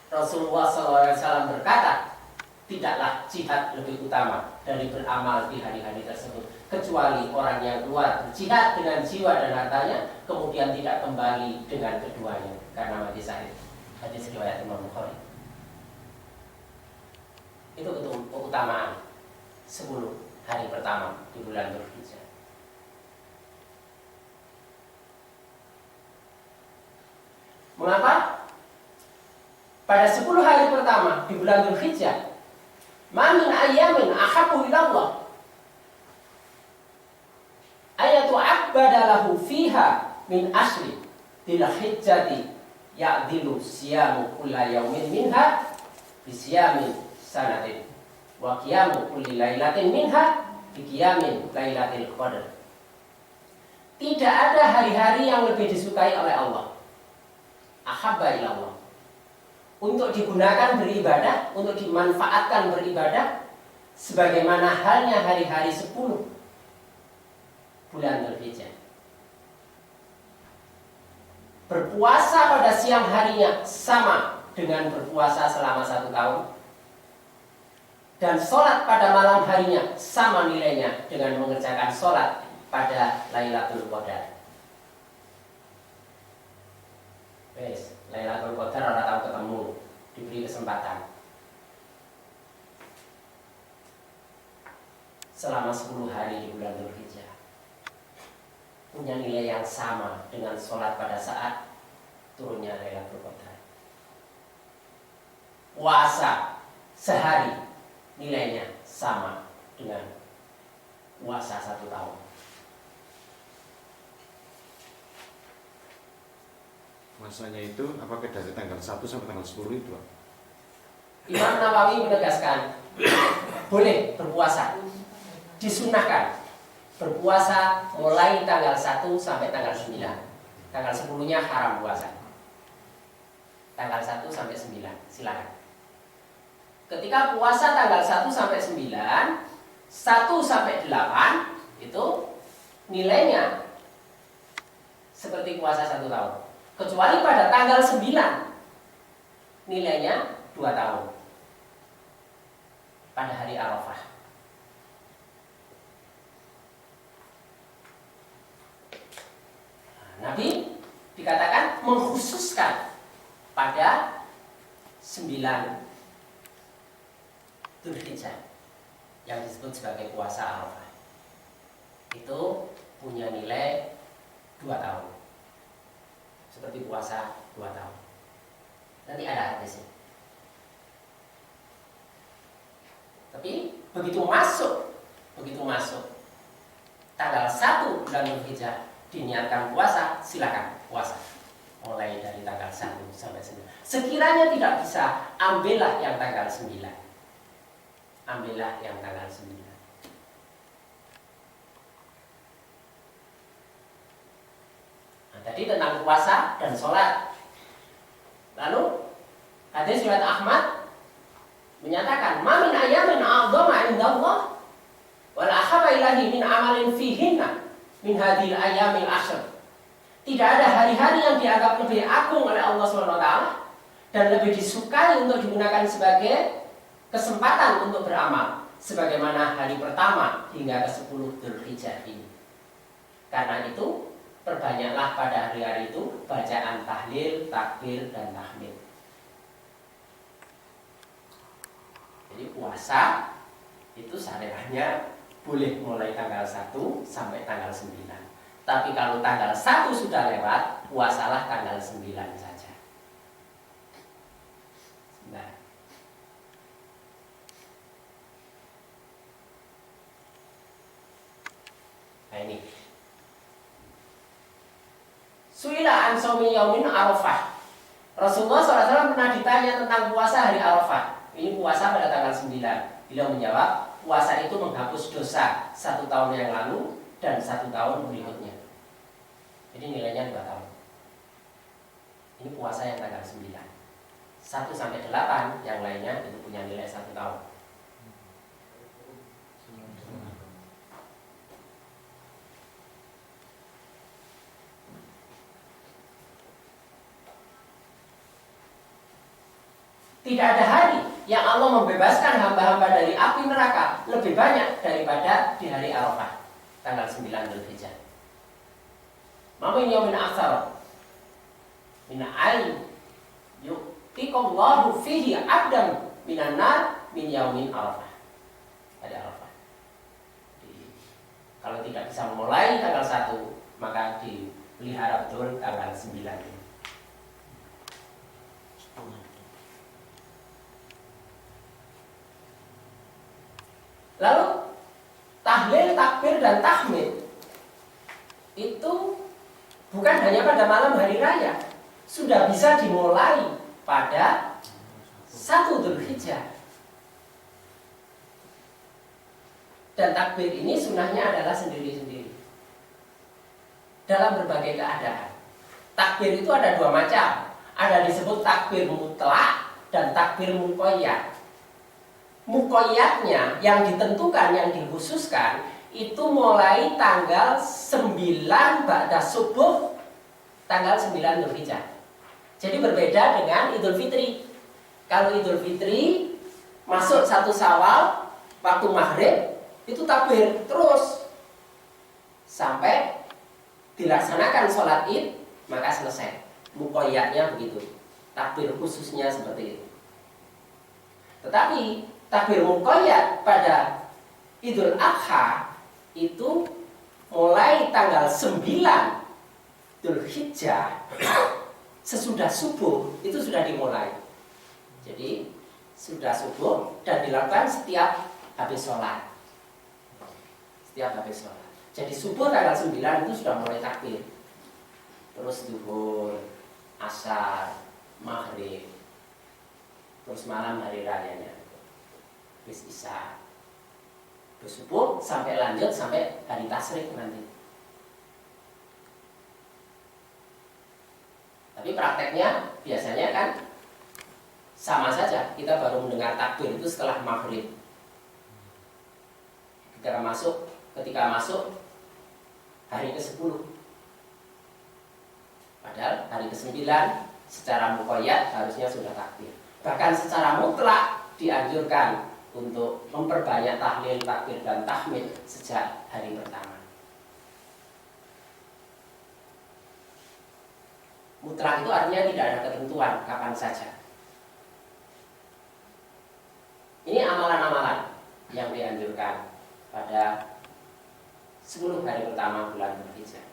Rasulullah SAW berkata, tidaklah jihad lebih utama dari beramal di hari-hari tersebut, kecuali orang yang keluar berjihad dengan jiwa dan hartanya, kemudian tidak kembali dengan keduanya karena mati syahid. Hadis riwayat Imam Bukhari. Itu keutamaan 10 hari pertama di bulan Dzulhijjah. Mengapa? Pada 10 hari pertama di bulan Dzulhijjah, ma min ayyamin ahabbu ilallah ayatu abadalahu fiha min asri Dzulhijjati ya'dilu siyamu kulla yaumin minha bisiyamin sanatin wa qiyamu kulli lailatin minha biqiyamin lailatil qadr. Tidak ada hari-hari yang lebih disukai oleh Allah, ahabba ilallah, untuk digunakan beribadah, untuk dimanfaatkan beribadah, sebagaimana halnya hari-hari 10 bulan Dzulhijjah. Berpuasa pada siang harinya sama dengan berpuasa selama 1 tahun, dan sholat pada malam harinya sama nilainya dengan mengerjakan sholat pada Lailatul Qadar. Wes, Lailatul Qadar orang tahu ketemu, diberi kesempatan. Selama 10 hari di bulan Dzulhijjah, punya nilai yang sama dengan sholat pada saat turunnya Lailatul Qadar. Puasa sehari nilainya sama dengan puasa 1 tahun. Masanya itu apakah dari tanggal 1 sampai tanggal 10 itu? Imam Nawawi menegaskan boleh berpuasa, disunahkan berpuasa mulai tanggal 1 sampai tanggal 9. Tanggal 10-nya haram puasa. Tanggal 1 sampai 9 silakan. Ketika puasa tanggal 1 sampai 9, 1 sampai 8 itu nilainya seperti puasa 1 tahun. Kecuali pada tanggal 9 nilainya 2 tahun. Pada hari Arafah. Nabi dikatakan mengkhususkan pada 9 Dzulhijjah yang disebut sebagai puasa Arafah. Itu punya nilai 2 tahun. Seperti puasa 2 tahun. Nanti ada hadisnya. Tapi begitu masuk tanggal 1 bulan Dzulhijjah diniatkan puasa, silakan puasa. Mulai dari tanggal 1 sampai 9. Sekiranya tidak bisa, ambillah yang tanggal 9. Ambillah yang tanggal 9. Nah, tadi tentang puasa dan sholat. Lalu hadis riwayat Ahmad menyatakan, "Ma min ayyamin 'azama 'indallah wal ahabba ilahi min 'amalin fihinna min hadhil ayyamil ashr." Tidak ada hari-hari yang dianggap lebih agung oleh Allah SWT dan lebih disukai untuk digunakan sebagai kesempatan untuk beramal sebagaimana hari pertama hingga ke-10 Dzulhijjah ini. Karena itu perbanyaklah pada hari-hari itu bacaan tahlil, takbir, dan tahmid. Jadi puasa itu syariahnya boleh mulai tanggal 1 sampai tanggal 9. Tapi kalau tanggal 1 sudah lewat, puasalah tanggal 9 saja. ini. Suila an shaumi yaumin Arafah. Rasulullah SAW pernah ditanya tentang puasa hari Arafah. Ini puasa pada tanggal 9. Beliau menjawab, puasa itu menghapus dosa 1 tahun yang lalu dan 1 tahun berikutnya. Jadi nilainya 2 tahun. Ini puasa yang tanggal 9. 1 sampai 8 yang lainnya itu punya nilai 1 tahun. Tidak ada hari yang Allah membebaskan hamba-hamba dari api neraka lebih banyak daripada di hari Arafah, tanggal 9 Dzulhijjah. Mamin yaumin aksar min al yu'tiqallahu fihi abdan minan nar min yaumin Arafah. Hari Arafah. Kalau tidak bisa memulai tanggal 1, maka dipelihara betul tanggal 9 ini. Lalu tahlil, takbir, dan tahmid itu bukan hanya pada malam hari raya, sudah bisa dimulai pada 1 Dzulhijjah. Dan takbir ini sunnahnya adalah sendiri-sendiri dalam berbagai keadaan. Takbir itu ada 2 macam. Ada disebut takbir mutlak dan takbir muqayyad. Muqayyadnya yang ditentukan, yang dikhususkan itu mulai tanggal 9 ba'da subuh, tanggal 9 Dzulhijjah. Jadi berbeda dengan Idul Fitri. Kalau Idul Fitri masuk 1 Syawal waktu maghrib itu takbir terus sampai dilaksanakan sholat Id, maka selesai. Muqayyadnya begitu. Takbir khususnya seperti itu. Tetapi takbir muqayyad pada Idul Adha itu mulai tanggal 9 Dzulhijjah sesudah subuh itu sudah dimulai. Jadi sudah subuh dan dilakukan setiap habis sholat. Setiap habis sholat. Jadi subuh tanggal 9 itu sudah mulai takbir. Terus zuhur, asar, maghrib, terus malam hari rayanya. Bis isya, bersubuh sampai lanjut sampai hari tasyrik nanti. Tapi prakteknya biasanya kan sama saja. Kita baru mendengar takbir itu setelah maghrib. Ketika masuk hari ke-10. Padahal hari ke-9 secara muqayyad harusnya sudah takbir. Bahkan secara mutlak dianjurkan untuk memperbanyak tahlil, takbir, dan tahmid sejak hari pertama. Mutlak itu artinya tidak ada ketentuan kapan saja. Ini amalan-amalan yang dianjurkan pada 10 hari pertama bulan Dzulhijjah.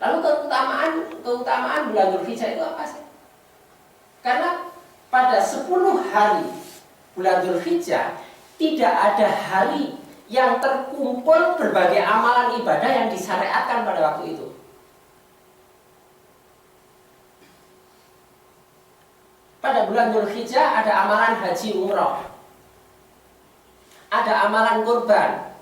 Lalu keutamaan bulan Dzulhijjah itu apa sih? Karena pada 10 hari bulan Dzulhijjah tidak ada hari yang terkumpul berbagai amalan ibadah yang disyariatkan pada waktu itu. Pada bulan Dzulhijjah ada amalan haji umroh, ada amalan kurban,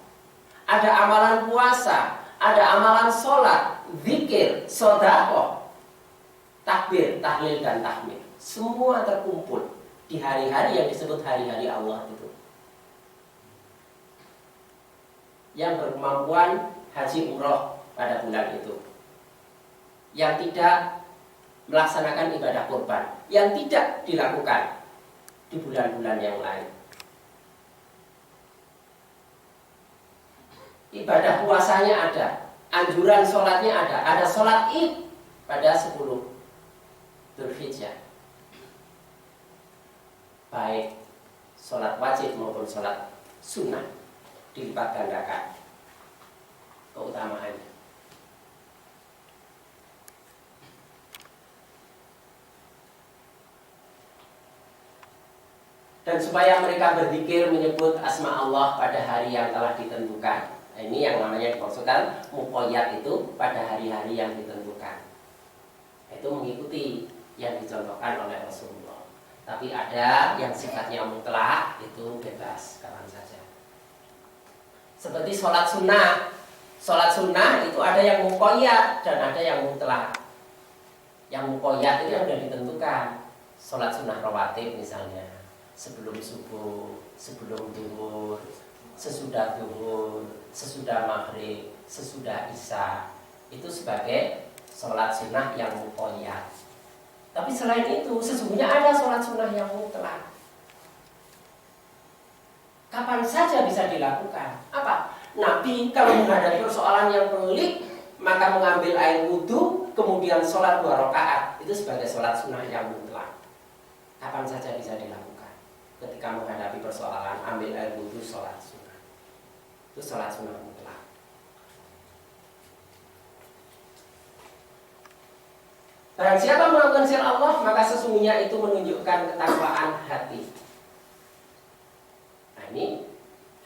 ada amalan puasa, ada amalan sholat, zikir, sedekah, takbir, tahlil, dan tahmid. Semua terkumpul di hari-hari yang disebut hari-hari Allah itu. Yang berkemampuan haji umroh pada bulan itu, yang tidak melaksanakan ibadah kurban, yang tidak dilakukan di bulan-bulan yang lain. Ibadah puasanya ada, anjuran sholatnya ada sholat Id pada 10 Dzulhijjah. Baik sholat wajib maupun sholat sunnah dilipat gandakan keutamaannya. Dan supaya mereka berzikir menyebut asma Allah pada hari yang telah ditentukan, Nah, ini yang namanya dimaksudkan muqayyad itu pada hari-hari yang ditentukan. Itu mengikuti yang dicontohkan oleh Rasulullah. Tapi ada yang sifatnya mutlak, itu bebas kapan saja. Seperti sholat sunnah. Sholat sunnah itu ada yang muqayyad dan ada yang mutlak. Yang muqayyad itu yang sudah ditentukan. Sholat sunnah rawatib misalnya, sebelum subuh, sebelum zuhur, sesudah zuhur, sesudah maghrib, sesudah isya, itu sebagai sholat sunnah yang muqayyad. Tapi selain itu sesungguhnya ada sholat sunnah yang mutlak. Kapan saja bisa dilakukan. Apa? Nabi kalau menghadapi persoalan yang pelik, maka mengambil air wudhu, kemudian sholat 2 rakaat, itu sebagai sholat sunnah yang mutlak. Kapan saja bisa dilakukan. Ketika menghadapi persoalan, ambil air wudhu, sholat sunnah. Itu sholat sunnah mutlak. Barang siapa melakukan syiar Allah, maka sesungguhnya itu menunjukkan ketakwaan hati. Nah, ini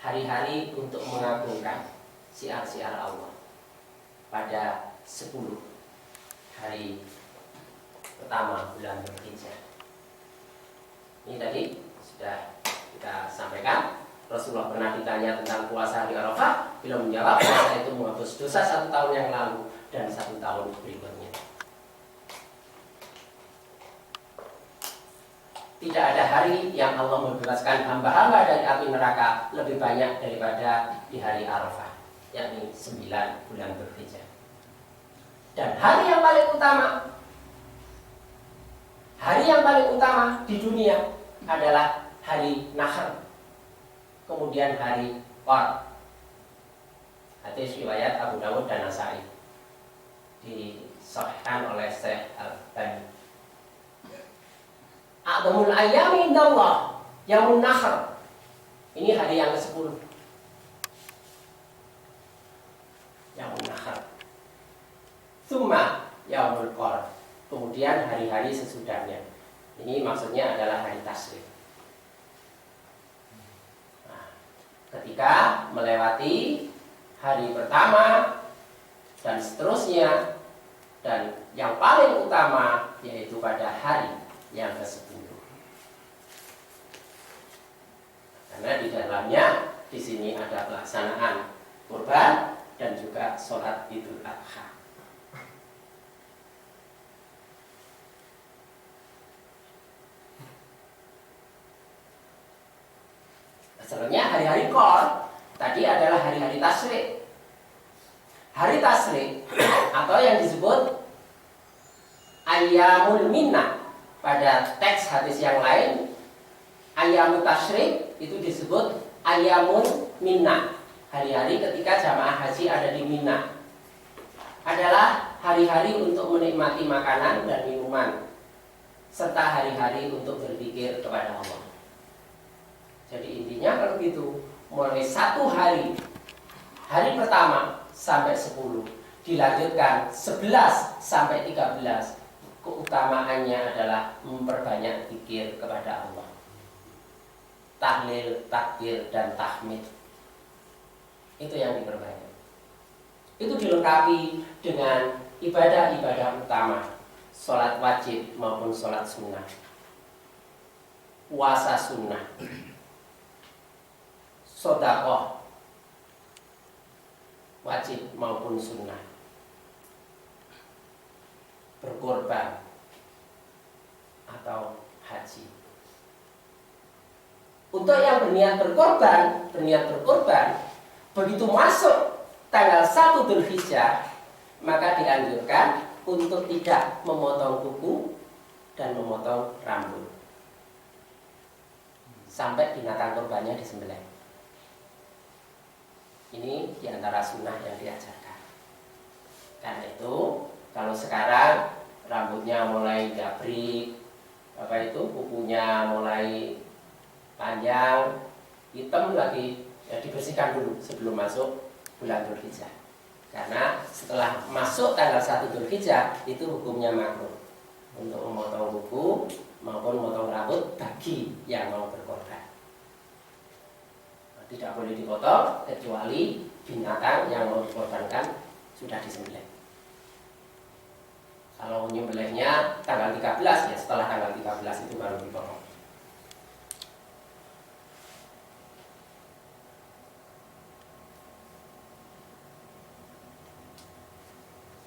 hari-hari untuk mengagungkan syiar-syiar Allah pada 10 hari pertama bulan Dzulhijjah. Ini tadi sudah kita sampaikan. Rasulullah pernah ditanya tentang puasa hari Arafah, beliau menjawab puasa itu menghapus dosa 1 tahun yang lalu dan 1 tahun berikutnya. Tidak ada hari yang Allah membebaskan hamba-hamba dari api neraka lebih banyak daripada di hari Arafah, yakni 9 bulan Dzulhijjah. Dan hari yang paling utama di dunia adalah hari Nahr, kemudian hari Qar. Hadis riwayat Abu Dawud dan Nasai, disahihkan oleh Syekh Al-Albani. A'dhamul ayyami indallah yaumun nahr. Ini hari yang ke-10. Yaumun nahr. Tsumma yaumul qar. Kemudian hari-hari sesudahnya. Ini maksudnya adalah hari tasyrik. Nah, ketika melewati hari pertama dan seterusnya, dan yang paling utama yaitu pada hari yang ke-10. Karena di dalamnya di sini ada pelaksanaan kurban dan juga sholat Idul Adha. Sebenarnya hari-hari Qar tadi adalah hari-hari tasyrik. Hari tasyrik atau yang disebut Ayyamul Minnah. Pada teks hadis yang lain, Ayyamut Tasyrik itu disebut Ayyamun Minnah. Hari-hari ketika jamaah haji ada di Mina adalah hari-hari untuk menikmati makanan dan minuman, serta hari-hari untuk berzikir kepada Allah. Jadi intinya kalau gitu, mulai 1 hari, hari pertama sampai 10, dilanjutkan 11 sampai 13. Keutamaannya adalah memperbanyak zikir kepada Allah, tahlil, takbir, dan tahmid. Itu yang diperbanyak. Itu dilengkapi dengan ibadah-ibadah utama, sholat wajib maupun sholat sunnah, puasa sunnah, sedekah wajib maupun sunnah, berkorban atau haji. Untuk yang berniat berkorban, begitu masuk tanggal 1 Dzulhijjah, maka dianjurkan untuk tidak memotong kuku dan memotong rambut sampai binatang korbannya disembelih. Ini diantara sunnah yang diajarkan. Karena itu kalau sekarang rambutnya mulai gabrik, kukunya mulai panjang, hitam lagi, ya dibersihkan dulu sebelum masuk bulan Dzulhijjah. Karena setelah masuk tanggal 1 Dzulhijjah itu hukumnya makruh untuk memotong kuku maupun memotong rambut bagi yang mau berkorban. Tidak boleh dipotong kecuali binatang yang mau dikorbankan sudah disembelih. Kalau nyembelihnya tanggal 13 ya setelah tanggal 13 itu baru dipotong.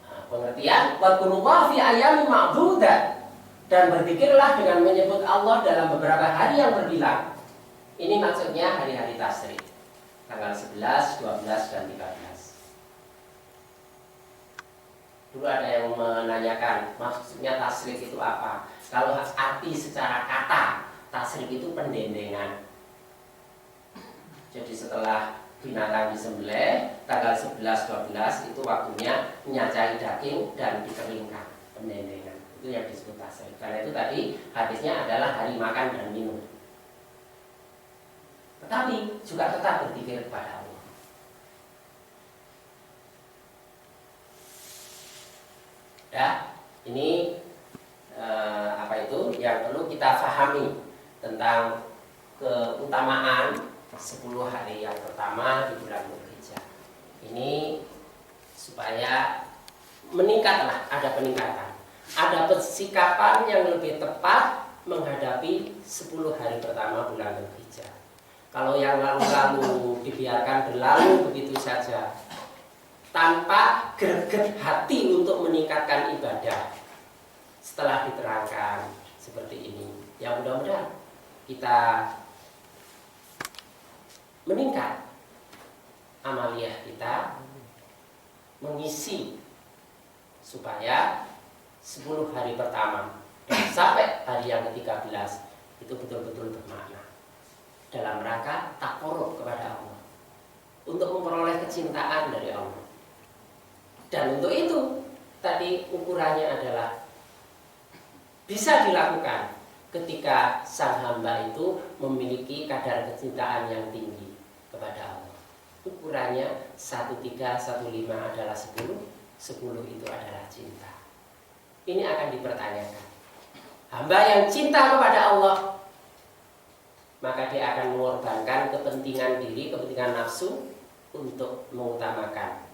Nah, pengertian wadkurullah fi ayyamin ma'dudat, dan berzikirlah dengan menyebut Allah dalam beberapa hari yang berbilang. Ini maksudnya hari-hari tasyrik, tanggal 11, 12 dan 13. Dulu ada yang menanyakan maksudnya tasyrik itu apa. Kalau arti secara kata, tasyrik itu pendendengan. Jadi setelah binatang disembelih tanggal 11, 12 itu waktunya menyacai daging dan dikeringkan, pendendengan. Itu yang disebut tasyrik. Karena itu tadi hadisnya adalah hari makan dan minum. Tetapi juga tetap berzikir kepada Allah. Ya, ini apa itu yang perlu kita pahami tentang keutamaan 10 hari yang pertama di bulan Dzulhijjah. Ini supaya meningkatlah, ada peningkatan. Ada persikapan yang lebih tepat menghadapi 10 hari pertama bulan Dzulhijjah. Kalau yang lalu-lalu dibiarkan berlalu begitu saja tanpa greget hati untuk meningkatkan ibadah, setelah diterangkan seperti ini, ya mudah-mudahan kita meningkat amaliyah kita, mengisi supaya 10 hari pertama dan sampai hari yang ke-13 itu betul-betul bermakna dalam rangka taqarrub kepada Allah, untuk memperoleh kecintaan dari Allah. Dan untuk itu tadi ukurannya adalah bisa dilakukan ketika sang hamba itu memiliki kadar kecintaan yang tinggi kepada Allah. Ukurannya 13, 15 adalah 10, 10 itu adalah cinta. Ini akan dipertanyakan. Hamba yang cinta kepada Allah, maka dia akan mengorbankan kepentingan diri, kepentingan nafsu untuk mengutamakan,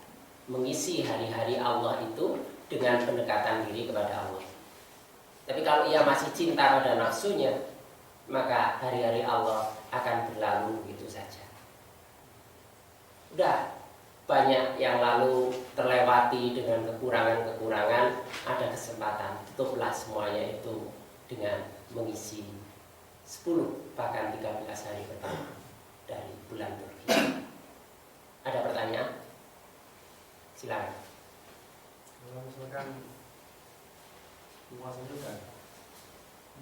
mengisi hari-hari Allah itu dengan pendekatan diri kepada Allah. Tapi kalau ia masih cinta pada nafsunya, maka hari-hari Allah akan berlalu begitu saja. Udah banyak yang lalu terlewati dengan kekurangan-kekurangan, ada kesempatan tutuplah semuanya itu dengan mengisi 10 bahkan 13 hari pertama dari bulan Dzulhijjah. Ada pertanyaan? Silakan. Kalau misalkan puasa juga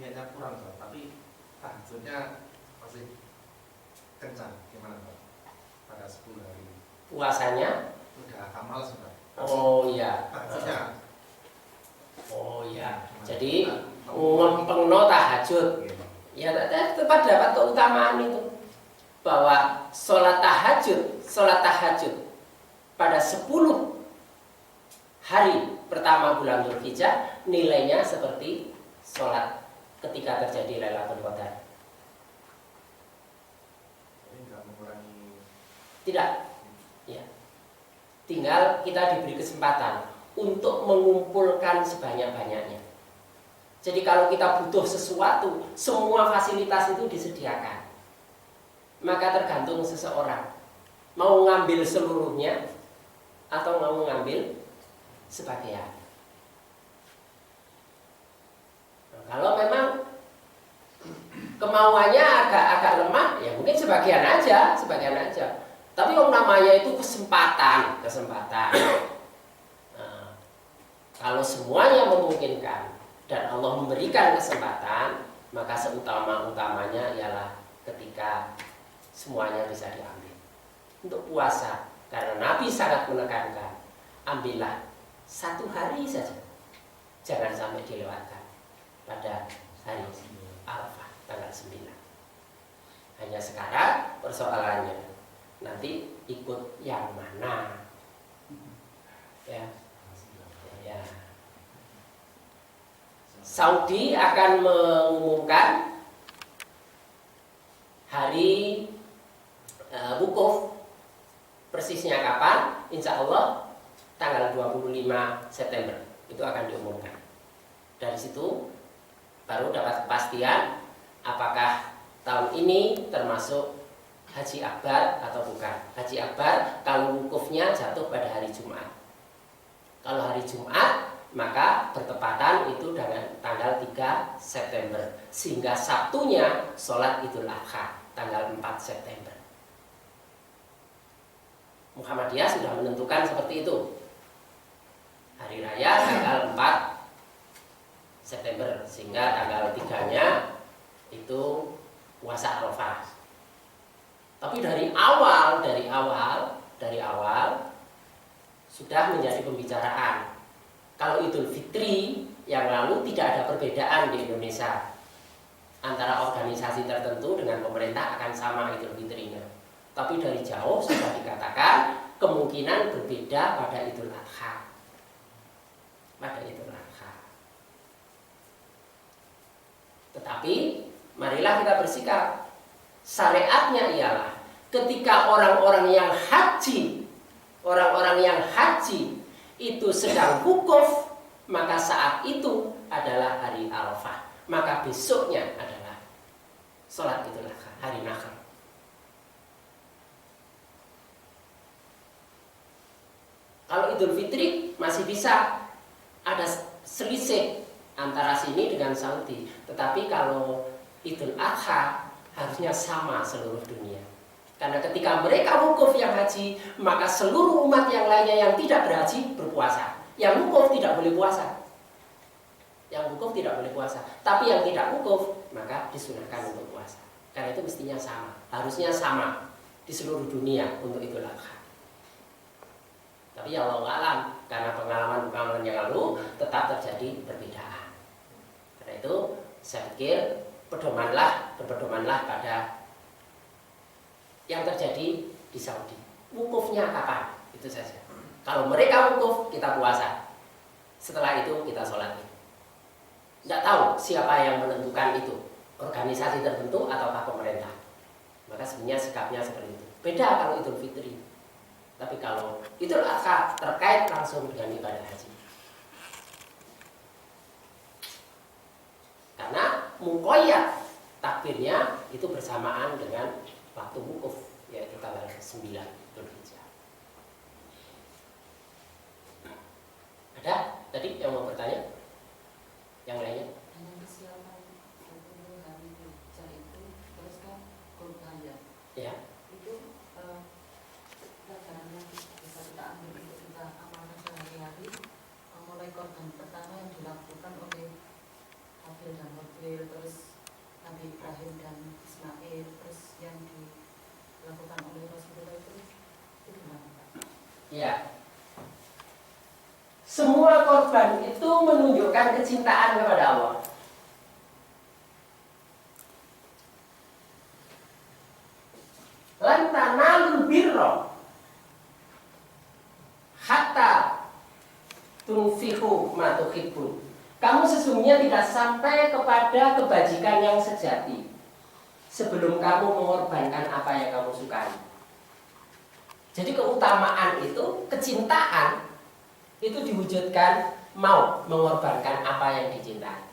niatnya kurang Pak, tapi tahajudnya masih kencang, gimana Pak? Pada 10 hari Puasanya? udah amal sudah. Oh iya. Tahajudnya. Oh iya. Jadi ngempengno tahajud. Ya tetap dapat keutamaan itu, bahwa sholat tahajud pada 10 hari pertama bulan Dzulhijjah nilainya seperti sholat ketika terjadi Lailatul Qadar. Ini nggak mengurangi. Tidak, ya. Tinggal kita diberi kesempatan untuk mengumpulkan sebanyak-banyaknya. Jadi kalau kita butuh sesuatu, semua fasilitas itu disediakan. Maka tergantung seseorang mau ngambil seluruhnya atau mau ngambil sebagian. Nah, kalau memang kemauannya agak lemah, ya mungkin sebagian aja. Tapi yang namanya itu kesempatan. Nah, kalau semuanya memungkinkan dan Allah memberikan kesempatan, maka seutama-utamanya ialah ketika semuanya bisa diambil. Untuk puasa, karena Nabi sangat menekankan, ambillah 1 hari saja, jangan sampai dilewatkan pada hari Arafah tanggal 9. Hanya sekarang persoalannya nanti ikut yang mana, ya. Saudi akan mengumumkan hari wukuf Persisnya kapan? Insya Allah tanggal 25 September itu akan diumumkan. Dari situ baru dapat kepastian apakah tahun ini termasuk haji akbar atau bukan. Haji akbar kalau wukufnya jatuh pada hari Jumat. Kalau hari Jumat maka bertepatan itu dengan tanggal 3 September. Sehingga Sabtunya sholat Idul Adha tanggal 4 September. Muhammadiyah sudah menentukan seperti itu. Hari raya tanggal 4 September. Sehingga tanggal 3-nya itu puasa Arafah. Tapi dari awal sudah menjadi pembicaraan. Kalau Idul Fitri yang lalu tidak ada perbedaan di Indonesia antara organisasi tertentu dengan pemerintah akan sama Idul Fitrinya. Tapi dari jauh sudah dikatakan kemungkinan berbeda pada Idul Adha. Tetapi marilah kita bersikap. Syariatnya ialah ketika orang-orang yang haji itu sedang wukuf, maka saat itu adalah hari Arafah. Maka besoknya adalah sholat Idul Adha, hari Nahr. Kalau Idul Fitri masih bisa ada selisih antara sini dengan Saudi. Tetapi kalau Idul Adha harusnya sama seluruh dunia. Karena ketika mereka wukuf yang haji, maka seluruh umat yang lainnya yang tidak berhaji berpuasa. Yang wukuf tidak boleh puasa. Tapi yang tidak wukuf maka disunahkan untuk puasa. Karena itu mestinya sama. Harusnya sama di seluruh dunia untuk Idul Adha. Tapi ya Allah alam, karena pengalaman yang lalu tetap terjadi perbedaan. Karena itu saya pikir berpedomanlah pada yang terjadi di Saudi. Wukufnya kapan? Itu saja. Kalau mereka wukuf, kita puasa. Setelah itu kita sholat. Tidak tahu siapa yang menentukan itu, organisasi tertentu ataukah pemerintah. Maka sebenarnya sikapnya seperti itu. Beda kalau Idul Fitri. Tapi kalau Idul Adha terkait langsung dengan ibadah haji. Karena muqayyad takbirnya itu bersamaan dengan waktu wukuf, yaitu tanggal 9 Dzulhijjah. Ada tadi yang mau bertanya? Yang lainnya? Hanya kesiapan 10 hari Dzulhijjah itu terus kan kurban ya. Ya. Itu pelajaran yang bisa kita ambil untuk kita amalkan sehari-hari. Mulai korban pertama yang dilakukan oleh Habil dan Qabil, terus Nabi Ibrahim dan Ismail, terus yang dilakukan oleh Rasulullah itu gimana Pak? Ya. Semua korban itu menunjukkan kecintaan kepada Allah. Lan tanalul birra hatta tunfiqu ma tuhibbun. Kamu sesungguhnya tidak sampai kepada kebajikan yang sejati sebelum kamu mengorbankan apa yang kamu sukai. Jadi keutamaan itu, kecintaan itu diwujudkan mau mengorbankan apa yang dicintai.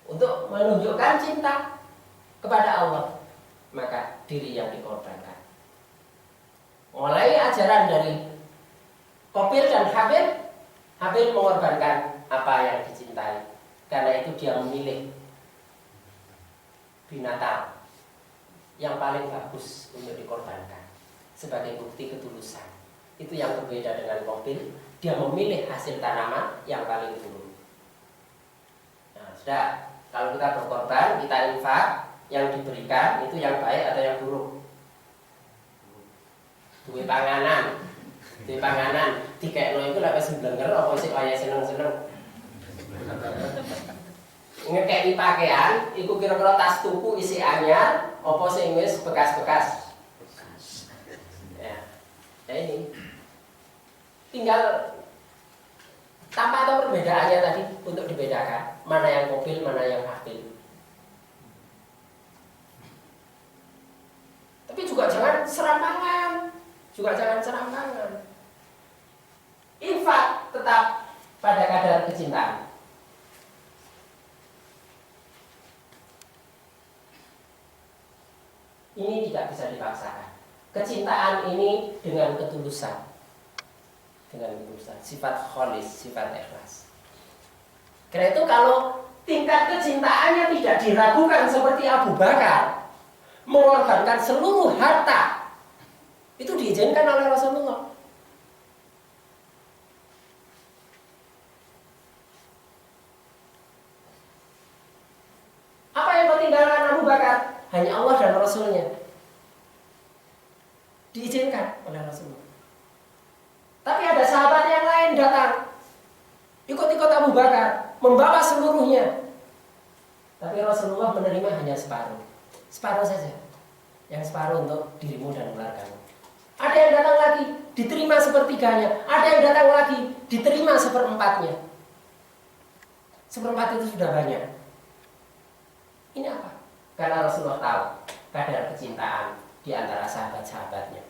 Untuk menunjukkan cinta kepada Allah, maka diri yang dikorbankan. Mulai ajaran dari Qabil dan Habil mengorbankan apa yang dicintai. Karena itu dia memilih binatang yang paling bagus untuk dikorbankan sebagai bukti ketulusan. Itu yang berbeda dengan Qabil. Dia memilih hasil tanaman yang paling dulu. Nah, sudah. Kalau kita berkorban, kita infak, yang diberikan itu yang baik atau yang buruk? Duwe panganan, dikekno itu lek wis mblenger apa sik kaya seneng-seneng. Ngekeki pakaian, iku kira-kira tas tuku isi anyar, apa sing wis bekas-bekas. Ya. Ya ini. Tinggal tanpa ada perbedaannya tadi untuk dibedakan mana yang Qabil, mana yang Habil. Tapi juga jangan serampangan. Juga jangan serampangan. Infak tetap pada kadar kecintaan. Ini tidak bisa dipaksakan. Kecintaan ini dengan ketulusan. Dengan ketulusan, sifat kholis, sifat ikhlas. Karena itu kalau tingkat kecintaannya tidak diragukan seperti Abu Bakar, mengorbankan seluruh harta, itu diizinkan oleh Rasulullah. Apa yang ditinggalkan Abu Bakar? Hanya Allah dan Rasulnya. Diizinkan oleh Rasulullah. Tapi ada sahabat yang lain datang, ikut-ikut Abu Bakar, membawa seluruhnya. Tapi Rasulullah menerima hanya separuh. Separuh saja. Yang separuh untuk dirimu dan keluargamu. Ada yang datang lagi, diterima sepertiganya. Ada yang datang lagi, diterima seperempatnya. Seperempat itu sudah banyak. Ini apa? Karena Rasulullah tahu kadar kecintaan di antara sahabat-sahabatnya.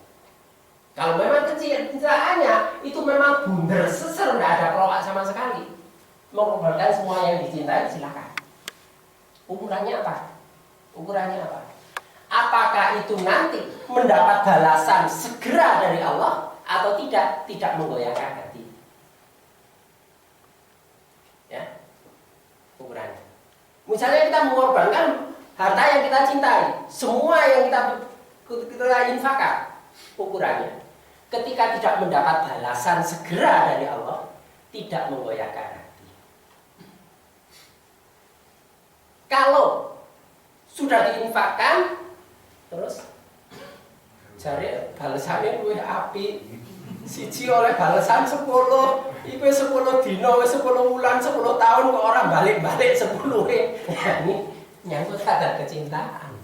Kalau memang kecintaannya itu memang bundar seser, tidak ada kelowak sama sekali, mengorbankan semua yang dicintai, silakan. Ukurannya apa? Ukurannya apa? Apakah itu nanti mendapat balasan segera dari Allah atau tidak? Tidak menggoyahkan hati. Ya, ukurannya. Misalnya kita mengorbankan harta yang kita cintai, semua yang kita infakkan, ukurannya. Ketika tidak mendapat balasan segera dari Allah, tidak menggoyahkan hati. Kalau sudah diinfakkan, terus cari balasannya luwih apik. Siji oleh balasan 10, iku 10 dino, 10 bulan, 10 tahun kok orang balik-balik 10. Ini nyangkut kadar kecintaan.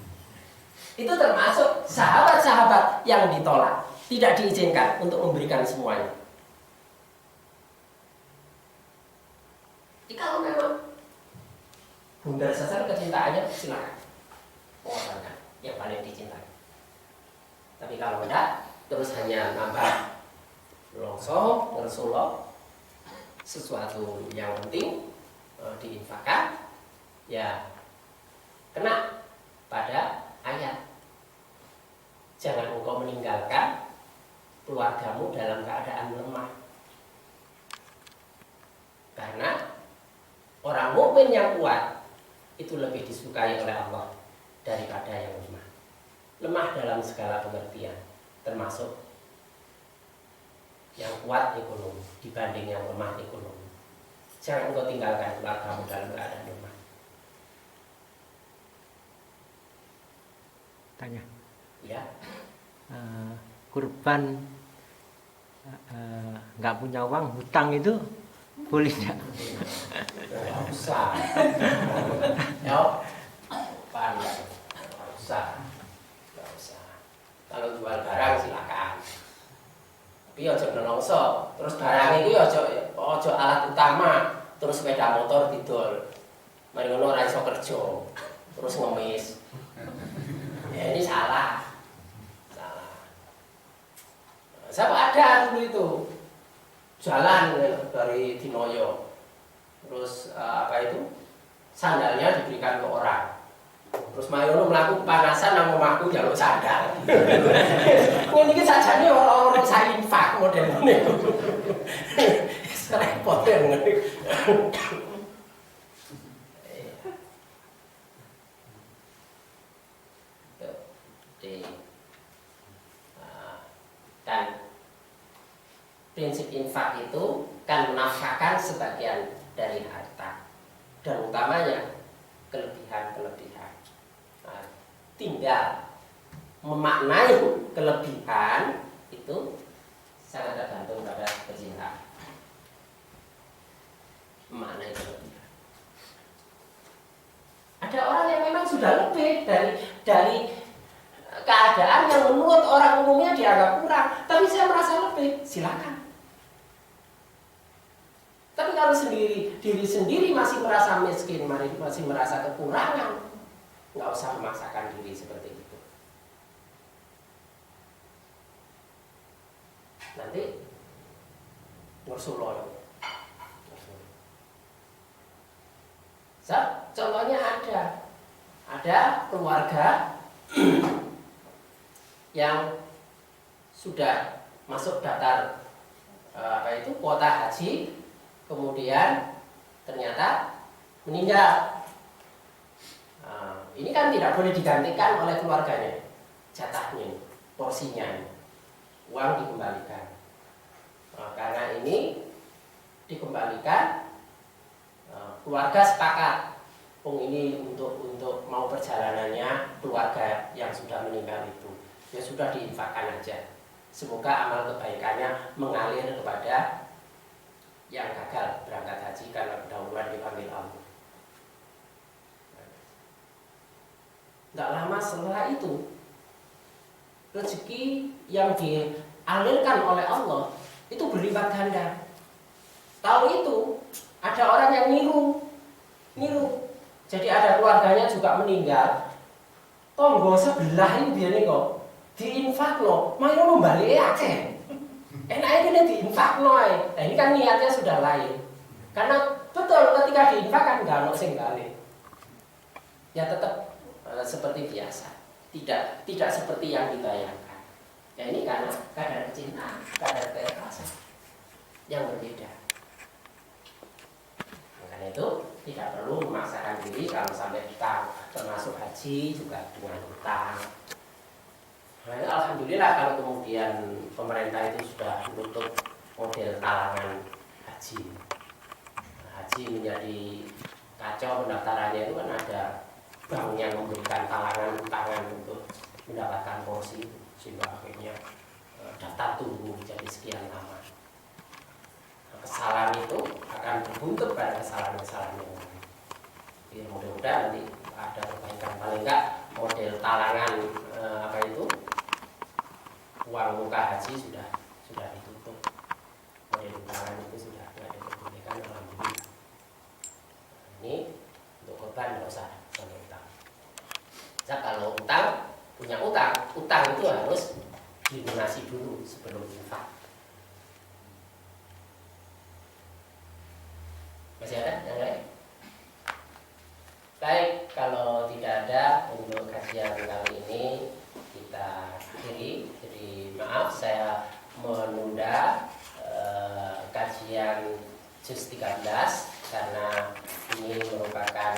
Itu termasuk sahabat-sahabat yang ditolak, tidak diizinkan untuk memberikan semuanya. Jadi kalau memang bundar seser kecintaannya, silakan mengorbankan yang paling dicintai. Tapi kalau tidak, terus hanya nambah longsor, ngersulok sesuatu yang penting diinfakkan, ya kena pada ayat. Jangan engkau meninggalkan keluargamu dalam keadaan lemah. Karena orang mukmin yang kuat itu lebih disukai oleh Allah daripada yang lemah. Lemah dalam segala pengertian, termasuk yang kuat ekonomi dibanding yang lemah ekonomi. Jangan engkau tinggalkan keluargamu dalam keadaan lemah. Tanya. Ya. Kurban nggak punya uang, hutang itu boleh nggak? Nggak usah. Ya, nggak usah. Nggak usah. Kalau jual barang silakan. Tapi ojo nelongso. Terus barang itu ojo alat utama. Terus sepeda motor didol. Mari ngono ora iso kerja. Terus ngemis. Ya ini salah. Saya ada dulu itu jalan dari Dinoyo, terus sandalnya diberikan ke orang, terus Mayono melakukan panasan nang omahku jaluk sandal. Ini sajane orang-orang saya infak model ini. Repot ya ngene. Dan prinsip infak itu kan menafkahkan sebagian dari harta dan utamanya kelebihan-kelebihan. Nah, tinggal memaknai kelebihan itu sangat tergantung pada kecintaan. Memaknai kelebihan. Ada orang yang memang sudah lebih dari keadaan yang menurut orang umumnya dianggap kurang, tapi saya merasa lebih, silakan. Tapi kalau diri sendiri masih merasa miskin, masih merasa kekurangan, nggak usah memaksakan diri seperti itu. nanti ngursulon. Contohnya ada keluarga yang sudah masuk daftar kuota haji, kemudian ternyata meninggal. Ini kan tidak boleh digantikan oleh keluarganya, jatahnya, porsinya, uang dikembalikan. Karena ini dikembalikan, keluarga sepakat, ini untuk mau perjalanannya keluarga yang sudah meninggal itu, ya sudah diinfakkan aja. Semoga amal kebaikannya mengalir kepada yang gagal berangkat haji karena kedahuluan dipanggil Allah. Tidak lama setelah itu, rezeki yang dialirkan oleh Allah itu berlipat ganda. Tahu itu, ada orang yang niru. Jadi ada keluarganya juga meninggal. Tonggo sebelah ini biar nih kok diinfakno, main balik akeh. Enaknya ini diinfakno ae. Nah, ini kan niatnya sudah lain. Karena betul ketika diinfakkan enggak ono sing balik. Ya tetap seperti biasa. Tidak seperti yang dibayangkan. Ya ini karena kadar kecintaan, kadar keikhlasan yang berbeda. Karena itu tidak perlu memaksakan diri kalau sampai kita termasuk haji juga dengan utang. Nah, alhamdulillah kalau kemudian pemerintah itu sudah menutup model talangan haji. Haji menjadi kacau pendaftarannya itu kan ada bank yang memberikan talangan untuk mendapatkan porsi, sehingga akhirnya daftar tunggu jadi sekian lama. Kesalahan itu akan berbuntut pada kesalahan-kesalahan yang lain. Ya, mudah-mudahan nanti ada perbaikan, paling enggak model talangan uang muka haji sudah ditutup. Model talangan itu sudah tidak diperbolehkan, alhamdulillah. Ini untuk korban tidak usah utang. Nah, kalau punya utang itu harus dilunasi dulu sebelum infak. Masih ada yang lain? Baik, kalau tidak ada untuk kajian kali ini kita akhiri. Jadi maaf saya menunda kajian juz 13 karena ini merupakan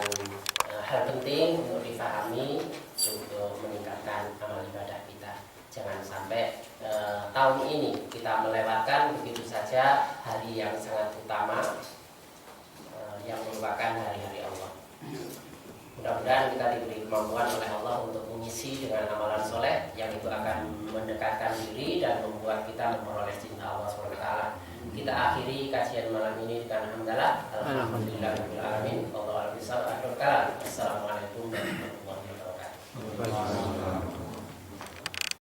hal penting untuk difahami untuk meningkatkan amal ibadah kita. Jangan sampai tahun ini kita melewatkan begitu saja hari yang sangat utama yang merupakan hari-hari Allah. Mudah-mudahan kita diberi kemampuan oleh Allah untuk mengisi dengan amalan soleh yang itu akan mendekatkan diri dan membuat kita memperoleh cinta Allah SWT. Kita akhiri kajian malam ini dengan hamdalah. Alhamdulillahirabbil alamin. Assalamualaikum warahmatullahi wabarakatuh.